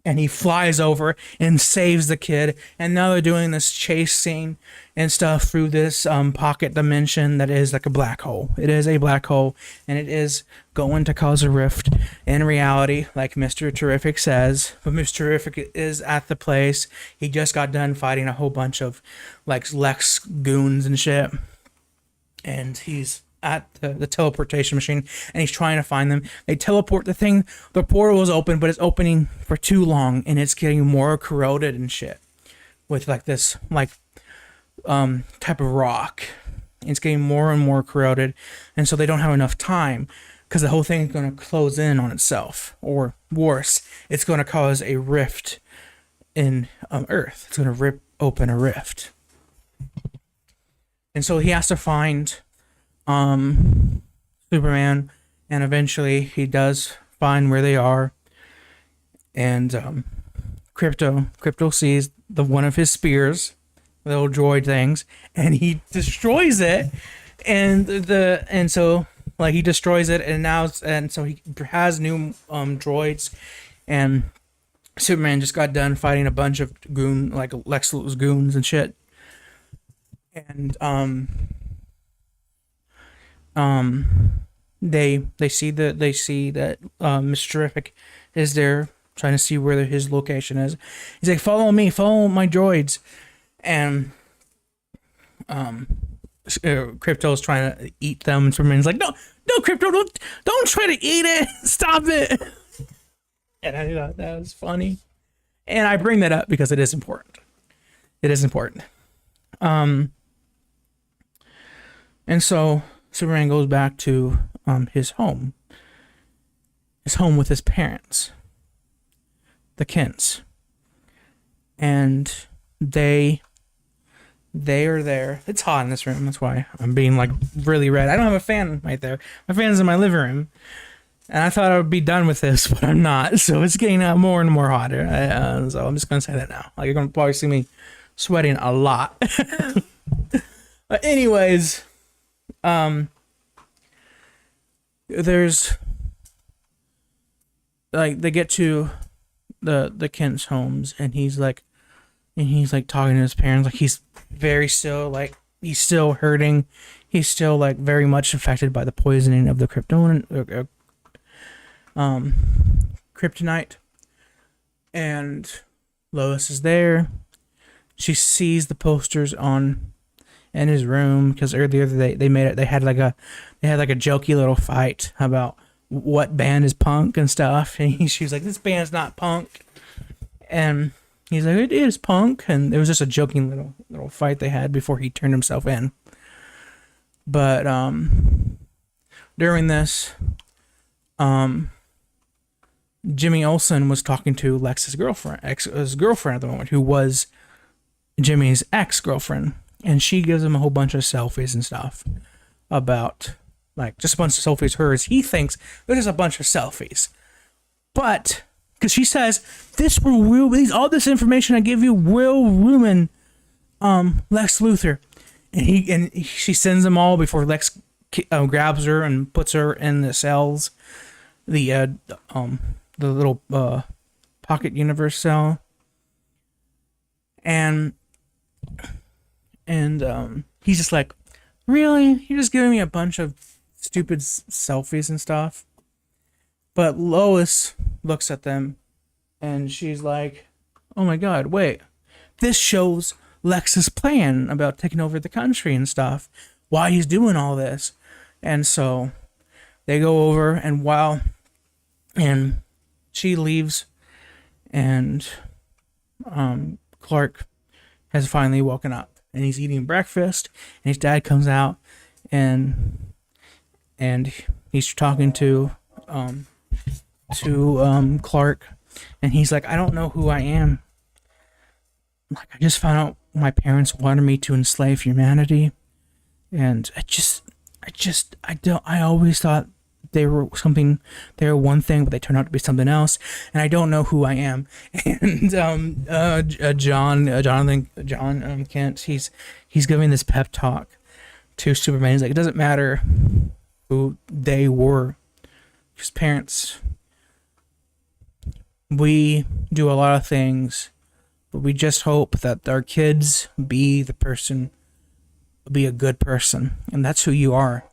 [SPEAKER 1] and he flies over and saves the kid. And now they're doing this chase scene and stuff through this pocket dimension that is like a black hole. It is a black hole, and it is going to cause a rift in reality, like Mr. Terrific says. But Mr. Terrific is at the place. He just got done fighting a whole bunch of like Lex goons and shit. And he's at the teleportation machine, and he's trying to find them. They teleport the thing. The portal is open, but it's opening for too long, and it's getting more corroded and shit with like this like type of rock. It's getting more and more corroded, and so they don't have enough time, because the whole thing is going to close in on itself, or worse, it's going to cause a rift in Earth. It's going to rip open a rift, and so he has to find Superman, and eventually he does find where they are, and Krypto sees one of his spears, the little droid things, and he destroys it, and so like he destroys it, and so he has new droids, and Superman just got done fighting a bunch of Lex Luthor's goons and shit, and they see that Mr. Terrific is there, trying to see where his location is. He's like, follow me, follow my droids. And Krypto's trying to eat them, and Superman's like, no, Krypto, don't try to eat it, stop it. And I thought that was funny, and I bring that up because it is important. And so Superman goes back to his home with his parents, the Kents, and they are there. It's hot in this room, that's why I'm being like really red. I don't have a fan right there. My fan's in my living room, and I thought I would be done with this, but I'm not. So it's getting more and more hotter. So I'm just gonna say that now. Like, you're gonna probably see me sweating a lot. But anyways, there's like they get to the Kent's homes, and he's like talking to his parents, like he's very still, like he's still hurting, he's still like very much affected by the poisoning of the kryptonite. And Lois is there. She sees the posters in his room, because earlier they had like a jokey little fight about what band is punk and stuff, and she was like, this band's not punk, and he's like, it is punk. And it was just a joking little fight they had before he turned himself in. But during this, Jimmy Olsen was talking to Lex's girlfriend at the moment, who was Jimmy's ex-girlfriend, and she gives him a whole bunch of selfies and stuff about, like, just a bunch of selfies hers. He thinks they're just a bunch of selfies, but because she says all this information I give you will ruin Lex Luthor, and she sends them all before Lex grabs her and puts her in the cells, the little pocket universe cell, and he's just like, really? You're just giving me a bunch of stupid selfies and stuff? But Lois looks at them, and she's like, oh my god, wait. This shows Lex's plan about taking over the country and stuff. Why he's doing all this. And so they go over, and she leaves, and Clark has finally woken up, and he's eating breakfast, and his dad comes out, and he's talking to Clark, and he's like, I don't know who I am. Like, I just found out my parents wanted me to enslave humanity, and I always thought they were one thing, but they turned out to be something else, and I don't know who I am. And John Kent, he's giving this pep talk to Superman. He's like, it doesn't matter who they were, his parents. We do a lot of things, but we just hope that our kids be a good person, and that's who you are.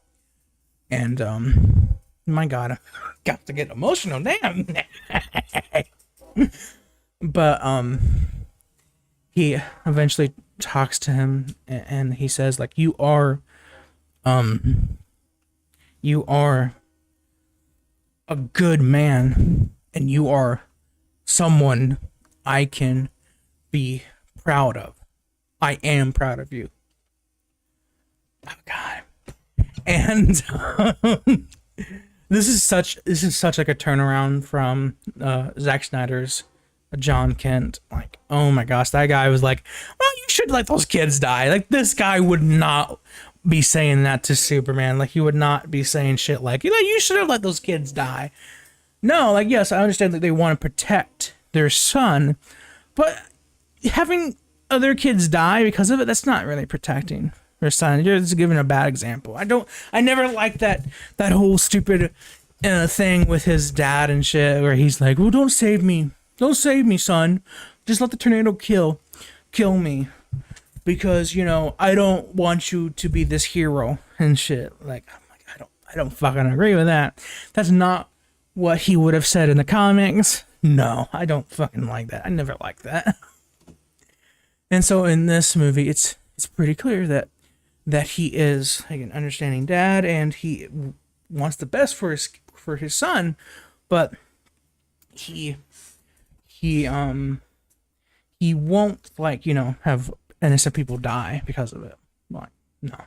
[SPEAKER 1] And my god, I got to get emotional, damn. But he eventually talks to him, and he says, like, you are a good man, and you are someone I can be proud of. I am proud of you. Oh god. And this is such like a turnaround from Zack Snyder's John Kent. Like, oh my gosh, that guy was like, well, you should let those kids die. Like, this guy would not be saying that to Superman. Like, he would not be saying shit like, you should have let those kids die. No, like, yes, I understand that they want to protect their son, but having other kids die because of it, that's not really protecting their son. You're just giving a bad example. I never liked that whole stupid thing with his dad and shit, where he's like, well, don't save me, son. Just let the tornado kill me, because, I don't want you to be this hero and shit. Like, I'm like, I don't fucking agree with that. That's not what he would have said in the comics. No, I don't fucking like that. I never liked that. And so in this movie, it's pretty clear that he is like an understanding dad, and he wants the best for his son, but he won't, like, have innocent people die because of it. Like, no.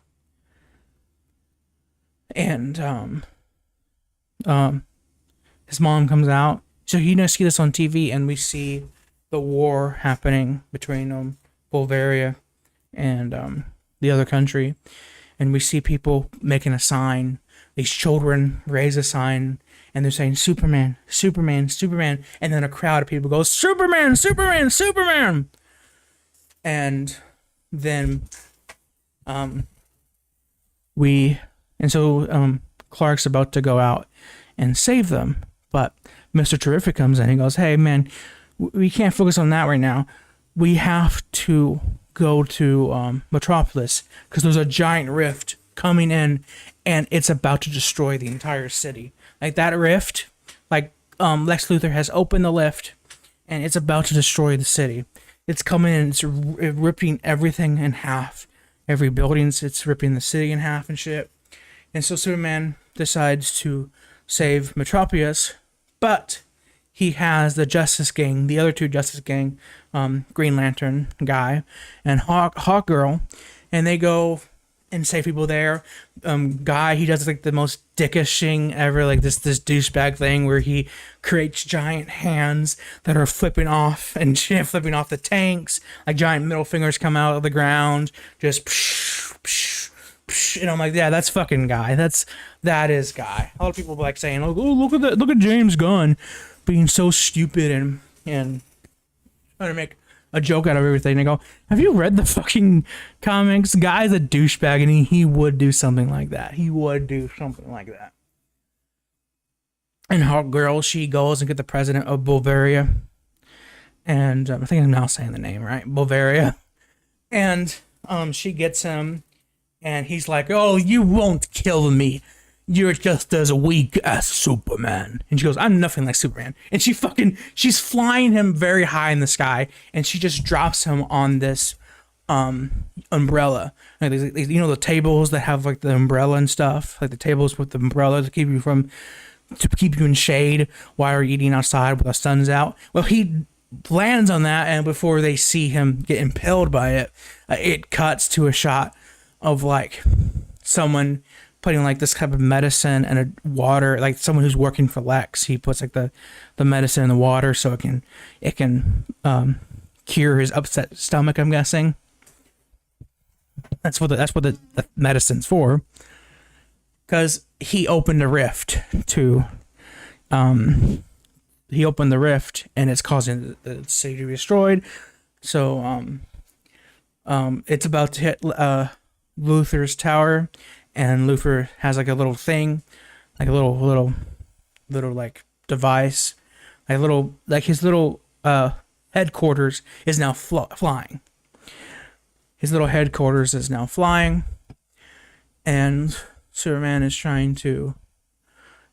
[SPEAKER 1] And his mom comes out, so see this on TV, and we see the war happening between Bulgaria and the other country, and we see people making a sign. These children raise a sign, and they're saying, Superman, Superman, Superman, and then a crowd of people goes, Superman, Superman, Superman. And then we and so Clark's about to go out and save them, but Mr. Terrific comes in. He goes, "Hey man, we can't focus on that right now. We have to go to Metropolis because there's a giant rift coming in, and it's about to destroy the entire city. Like that rift, like Lex Luthor has opened the lift, and it's about to destroy the city. It's coming in, it's ripping everything in half. Every building, it's ripping the city in half and shit. And so Superman decides to save Metropolis, but he has the Justice Gang, the other two Justice Gang, Green Lantern guy and Hawk Girl, and they go and save people there. Guy, he does like the most dickish thing ever, like this douchebag thing where he creates giant hands that are flipping off and shit, flipping off the tanks, like giant middle fingers come out of the ground, just psh, psh, psh, and I'm like, yeah, that's fucking Guy. That is Guy. A lot of people like saying, oh, look at that, look at James Gunn being so stupid and trying to make a joke out of everything. They go, have you read the fucking comics? Guy's a douchebag, and he would do something like that. He would do something like that. And Hawk Girl, she goes and get the president of Bavaria, and I think I'm now saying the name right, Bavaria, and she gets him, and he's like, oh, you won't kill me. You're just as weak as Superman. And she goes, I'm nothing like Superman. And she's flying him very high in the sky, and she just drops him on this umbrella. Like, you know, the tables that have like the umbrella and stuff, like the tables with the umbrella to keep you in shade while you're eating outside when the sun's out. Well, he lands on that, and before they see him get impaled by it, it cuts to a shot of like someone putting like this type of medicine and a water, like someone who's working for Lex. He puts like the medicine in the water so it can cure his upset stomach, I'm guessing. That's what the medicine's for. Because he opened a rift and it's causing the city to be destroyed. So it's about to hit Luthor's tower. And Luthor has like a little thing, like a little like device, his little headquarters is now flying. His little headquarters is now flying, and Superman is trying to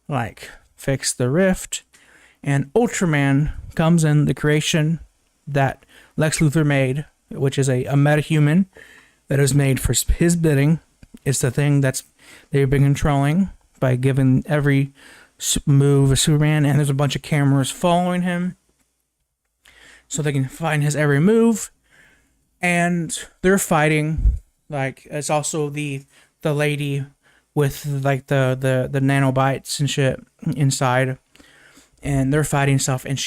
[SPEAKER 1] like fix the rift, and Ultraman comes in, the creation that Lex Luthor made, which is a metahuman that is made for his bidding. It's the thing they've been controlling by giving every move of Superman, and there's a bunch of cameras following him so they can find his every move. And they're fighting. Like, it's also the lady with like the nanobites and shit inside, and they're fighting stuff. And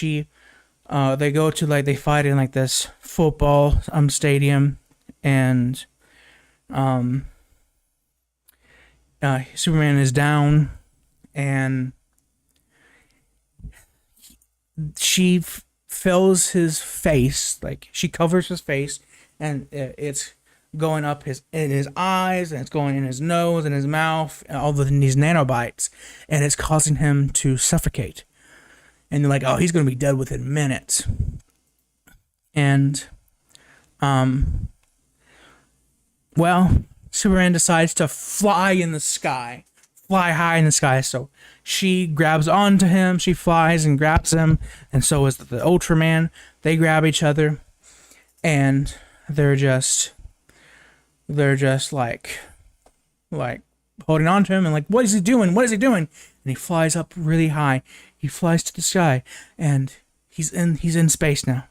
[SPEAKER 1] they go to like, they fight in like this football stadium, and Superman is down, and she fills his face, like she covers his face, and it's going up in his eyes, and it's going in his nose and his mouth, and all of these nanobites, and it's causing him to suffocate. And they're like, oh, he's going to be dead within minutes. And well, Superman decides to fly high in the sky. So she grabs onto him, she flies and grabs him, and so is the Ultraman. They grab each other, and they're just like holding on to him, and like, what is he doing? And he flies up really high. He flies to the sky, and he's in space now.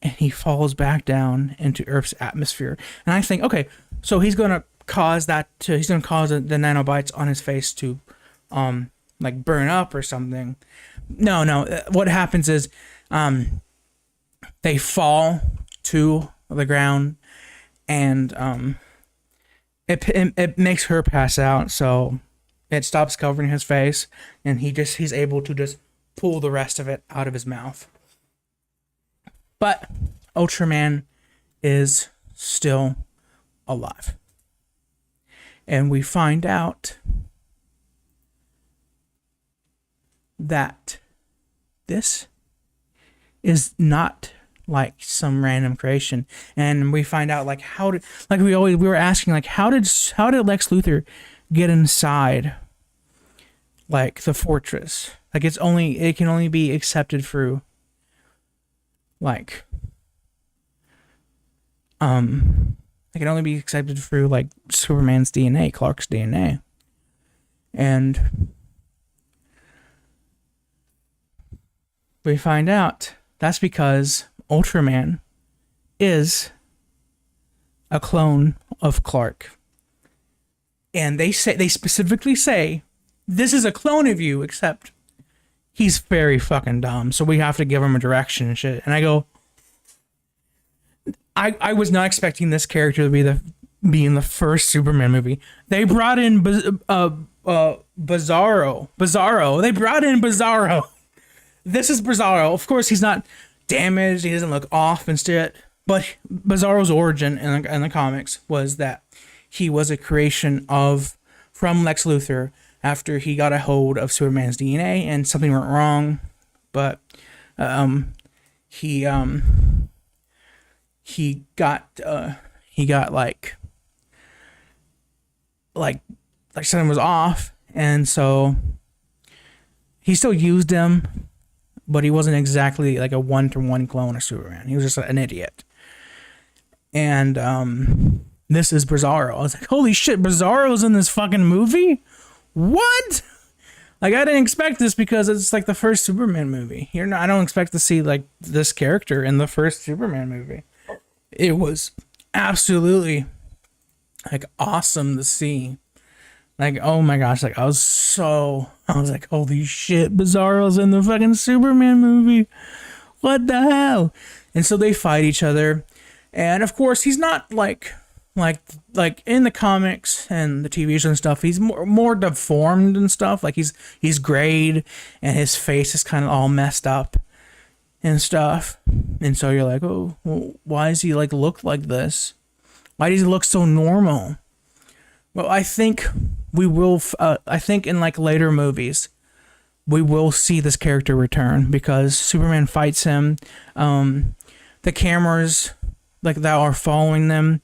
[SPEAKER 1] And he falls back down into Earth's atmosphere. And I think, okay, so he's gonna cause the nanobites on his face to like burn up or something. No. What happens is they fall to the ground, and it makes her pass out, so it stops covering his face, and he's able to just pull the rest of it out of his mouth. But Ultraman is still alive. And we find out that this is not like some random creation. And we find out like how did, like we were asking, like how did Lex Luthor get inside like the fortress? Like it can only be accepted through like it can only be accepted through like Superman's DNA, Clark's DNA. And we find out that's because Ultraman is a clone of Clark. And they specifically say, this is a clone of you, except he's very fucking dumb, so we have to give him a direction and shit. And I go, I was not expecting this character to be in the first Superman movie. They brought in Bizarro. They brought in Bizarro. This is Bizarro. Of course, he's not damaged. He doesn't look off and shit. But Bizarro's origin in the comics was that he was a creation from Lex Luthor after he got a hold of Superman's DNA and something went wrong. But he got like something was off, and so he still used him, but he wasn't exactly like a one-to-one clone of Superman. He was just an idiot. And this is Bizarro. I was like, holy shit, Bizarro's in this fucking movie? What? Like, I didn't expect this because it's like the first Superman movie. I don't expect to see like this character in the first Superman movie. It was absolutely like awesome to see. Like, oh my gosh, like I was like, holy shit, Bizarro's in the fucking Superman movie. What the hell? And so they fight each other. And of course, he's not like in the comics and the TV shows and stuff, he's more deformed and stuff. Like he's grayed and his face is kind of all messed up and stuff. And so you're like, oh, well, why does he like look like this? Why does he look so normal? Well, I think we will. I think in like later movies, we will see this character return because Superman fights him. The cameras like that are following them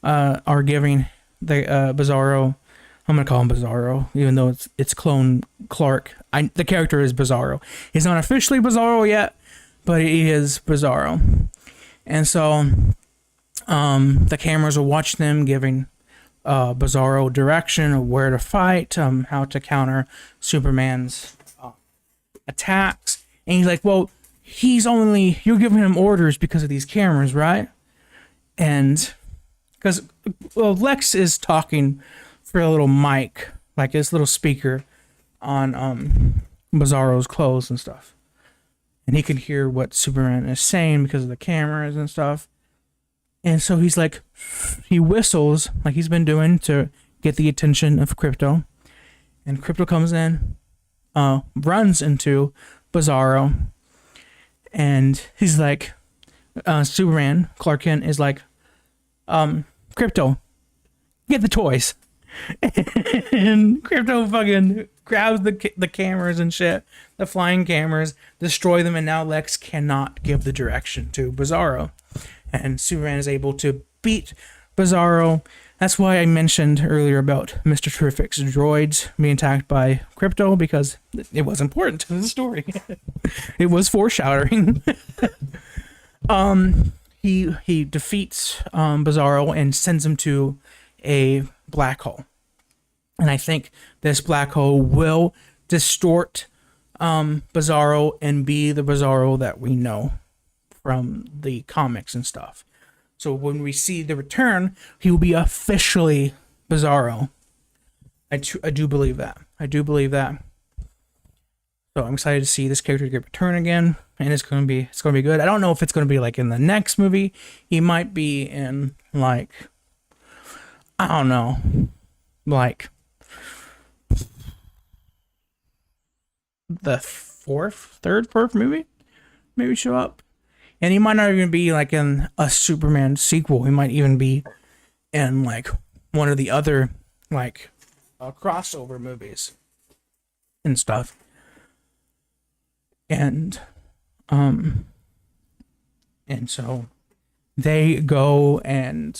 [SPEAKER 1] are giving the Bizarro. I'm gonna call him Bizarro, even though it's clone Clark. The character is Bizarro. He's not officially Bizarro yet, but he is Bizarro. And so the cameras are watching them, giving Bizarro direction of where to fight, how to counter Superman's attacks. And he's like, well, you're giving him orders because of these cameras, right? And because Lex is talking through a little mic, like this little speaker on Bizarro's clothes and stuff. And he can hear what Superman is saying because of the cameras and stuff. And so he's like, he whistles like he's been doing to get the attention of Krypto. And Krypto comes in, runs into Bizarro. And he's like, Superman, Clark Kent, is like, Krypto, get the toys. And Krypto fucking grabs the cameras and shit, the flying cameras, destroy them, and now Lex cannot give the direction to Bizarro. And Superman is able to beat Bizarro. That's why I mentioned earlier about Mr. Terrific's droids being attacked by Krypto, because it was important to the story. It was foreshadowing. He defeats Bizarro and sends him to a black hole. And I think this black hole will distort Bizarro and be the Bizarro that we know from the comics and stuff. So when we see the return, he will be officially Bizarro. I do believe that. I do believe that. So I'm excited to see this character get return again, and it's gonna be good. I don't know if it's gonna be like in the next movie. He might be in like, I don't know, like the fourth movie, maybe show up. And he might not even be like in a Superman sequel. He might even be in like one of the other like crossover movies and stuff. And so they go to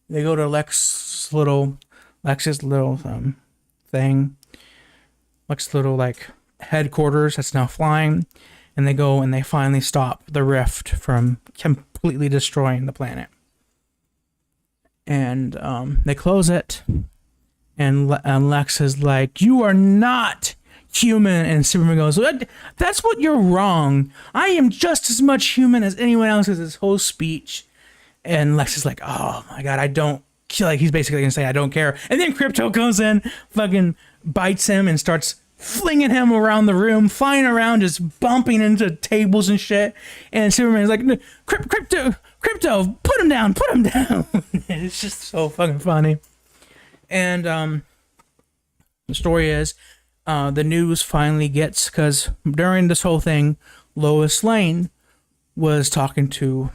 [SPEAKER 1] Lex's little thing, Lex's little like headquarters that's now flying, and they go and they finally stop the rift from completely destroying the planet. And they close it, and Lex is like, "You are not human," and Superman goes, "That's what you're wrong. I am just as much human as anyone else." Is his whole speech, and Lex is like, "Oh my god, I don't." Like he's basically gonna say, "I don't care," and then Krypto comes in, fucking bites him, and starts flinging him around the room, flying around, just bumping into tables and shit. And Superman's like, Krypto, put him down. It's just so fucking funny. And the story is, the news finally gets, because during this whole thing, Lois Lane was talking to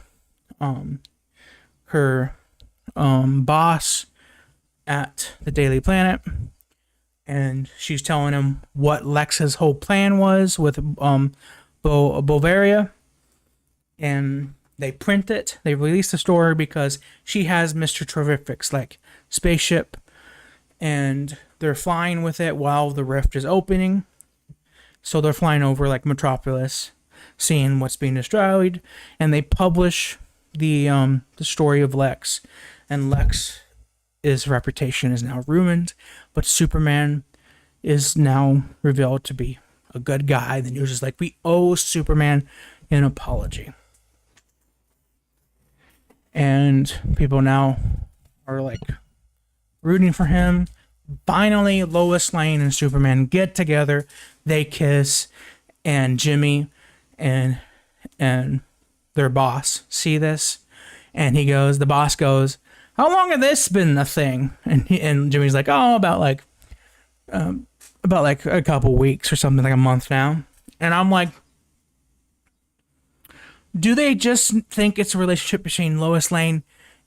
[SPEAKER 1] her boss at the Daily Planet, and she's telling him what Lex's whole plan was with Bavaria, and they print it. They release the story because she has Mr. Terrific's like spaceship, and they're flying with it while the rift is opening. So they're flying over like Metropolis, seeing what's being destroyed, and they publish the story of Lex, and Lex's reputation is now ruined, but Superman is now revealed to be a good guy. The news is like, we owe Superman an apology. And people now are like rooting for him. Finally, Lois Lane and Superman get together. They kiss, and Jimmy and their boss see this, and the boss goes, "How long has this been a thing?" And Jimmy's like, "Oh, about like a couple weeks or something, like a month now." And I'm like, do they just think it's a relationship between Lois Lane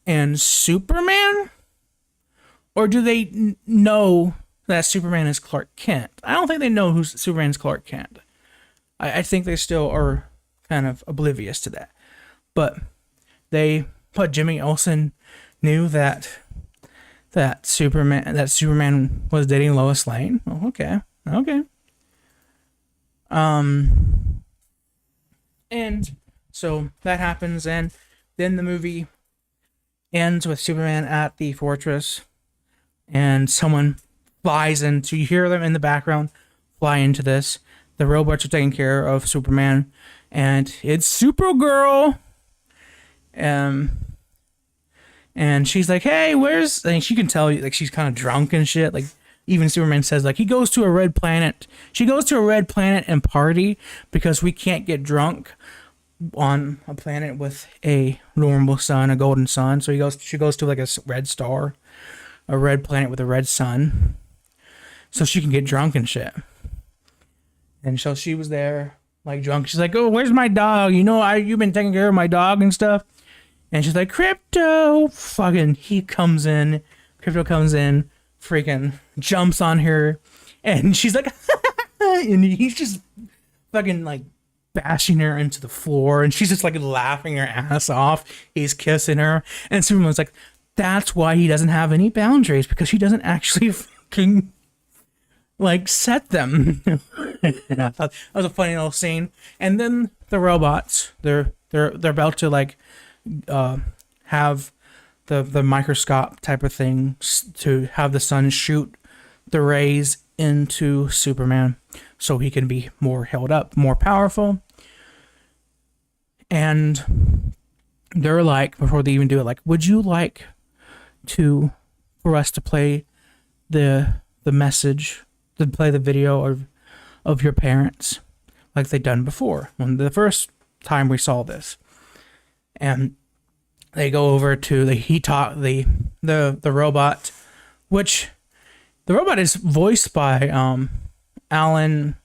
[SPEAKER 1] and Superman? Or do they know that Superman is Clark Kent? I don't think they know who Superman's Clark Kent. I think they still are kind of oblivious to that. But Jimmy Olsen knew that Superman was dating Lois Lane. Oh, okay. And so that happens, and then the movie ends with Superman at the fortress, and someone flies into, you hear them in the background fly into this. The robots are taking care of Superman, and it's Supergirl. And she's like, "Hey, and she can tell, like, she's kind of drunk and shit. Like, even Superman says, like, he goes to a red planet. She goes to a red planet and party because we can't get drunk on a planet with a normal sun, a golden sun. So she goes to like a red star, a red planet with a red sun, so she can get drunk and shit." And so she was there, like, drunk. She's like, "Oh, where's my dog? You know, you've been taking care of my dog and stuff." And she's like, "Krypto!" Fucking, Krypto comes in, freaking jumps on her, and she's like, and he's just fucking like bashing her into the floor, and she's just like laughing her ass off. He's kissing her, and Superman's like, "That's why he doesn't have any boundaries, because he doesn't actually fucking like set them." And I thought that was a funny little scene. And then the robots, they're about to like have the microscope type of thing to have the sun shoot the rays into Superman so he can be more held up, more powerful. And they're like, before they even do it, like, "Would you like for us to play the message, to play the video of your parents like they done before, when the first time we saw this?" And they go over to the robot, which the robot is voiced by Alan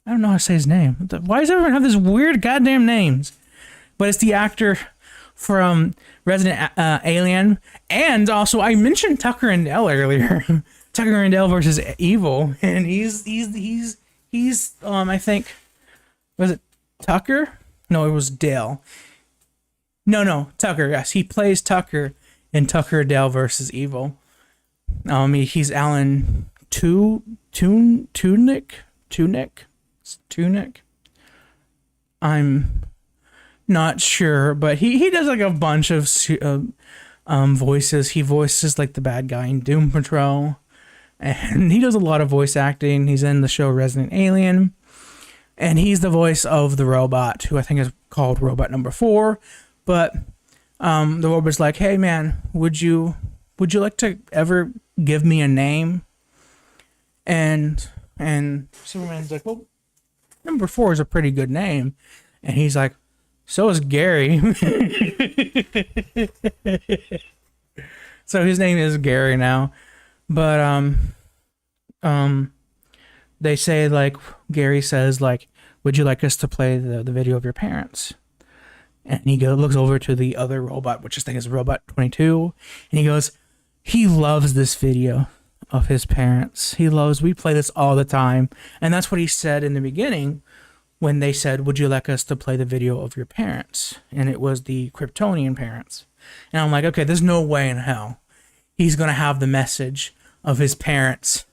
[SPEAKER 1] I don't know how to say his name. Why does everyone have this weird goddamn names? But it's the actor from Resident Alien, and also I mentioned Tucker and Dale earlier. Tucker and Dale versus Evil, and he's I think, was it Tucker? No, it was Dale. No, Tucker. Yes, he plays Tucker in Tucker and Dale versus Evil. He's Alan Tunick. I'm not sure, but he does like a bunch of voices. He voices like the bad guy in Doom Patrol, and he does a lot of voice acting. He's in the show Resident Alien, and he's the voice of the robot, who I think is called Robot Number 4. But the robot's like, "Hey man, would you like to ever give me a name?" And Superman's like, "Well, Number 4 is a pretty good name." And he's like, "So is Gary." So his name is Gary now. But they say, like, Gary says, like, "Would you like us to play the video of your parents?" And he looks over to the other robot, which I think is Robot 22, and he goes, he loves this video of his parents. We play this all the time. And that's what he said in the beginning when they said, "Would you like us to play the video of your parents?" And it was the Kryptonian parents. And I'm like, okay, there's no way in hell he's going to have the message of his parents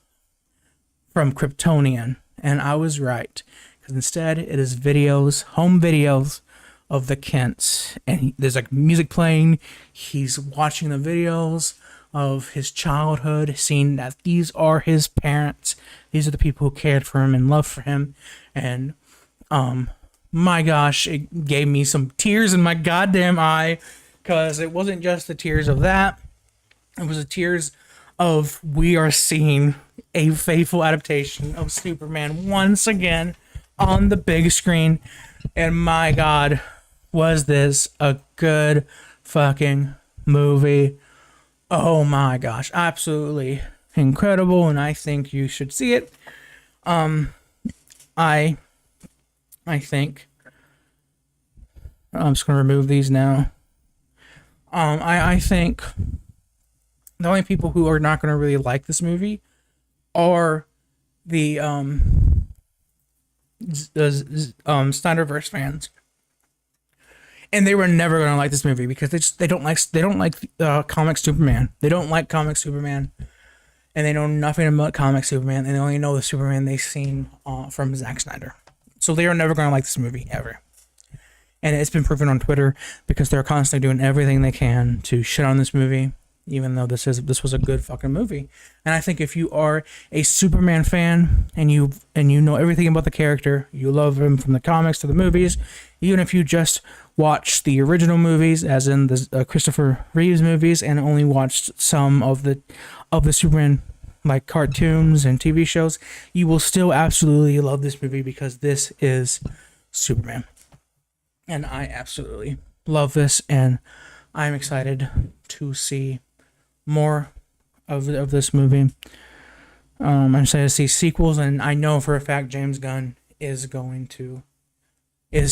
[SPEAKER 1] from Kryptonian. And I was right. Because instead, it is home videos of the Kents. And there's like music playing. He's watching the videos of his childhood, seeing that these are his parents. These are the people who cared for him and loved for him. And my gosh, it gave me some tears in my goddamn eye, because it wasn't just the tears of that. It was the tears of we are seeing a faithful adaptation of Superman once again on the big screen. And my God, was this a good fucking movie. Oh my gosh, absolutely incredible, and I think you should see it. I think I'm just gonna remove these now. I think the only people who are not gonna really like this movie are the Snyderverse fans. And they were never gonna like this movie because they don't like comic Superman. They don't like comic Superman, and they know nothing about comic Superman. And they only know the Superman they've seen from Zack Snyder. So they are never gonna like this movie ever. And it's been proven on Twitter because they're constantly doing everything they can to shit on this movie, even though this was a good fucking movie. And I think if you are a Superman fan and you know everything about the character, you love him from the comics to the movies, even if you just watched the original movies, as in the Christopher Reeves movies, and only watched some of the Superman like cartoons and TV shows, you will still absolutely love this movie because this is Superman. And I absolutely love this, and I'm excited to see more of this movie. I'm excited to see sequels, and I know for a fact James Gunn is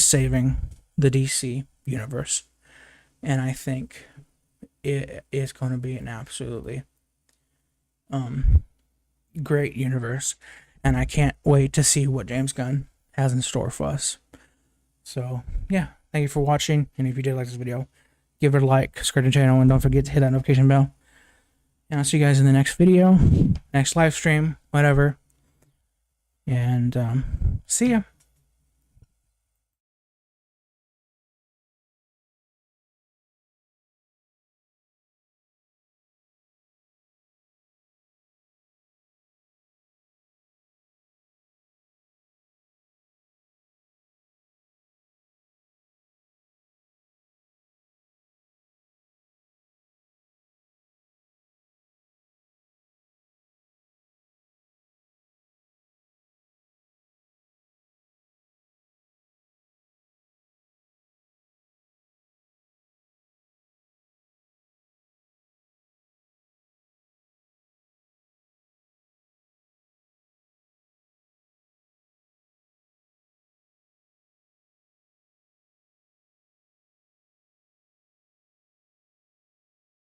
[SPEAKER 1] saving the DC universe, and I think it is going to be an absolutely great universe, and I can't wait to see what James Gunn has in store for us. So yeah, thank you for watching, and if you did like this video, give it a like, subscribe to the channel, and don't forget to hit that notification bell. And I'll see you guys in the next video, next live stream, whatever. And see ya.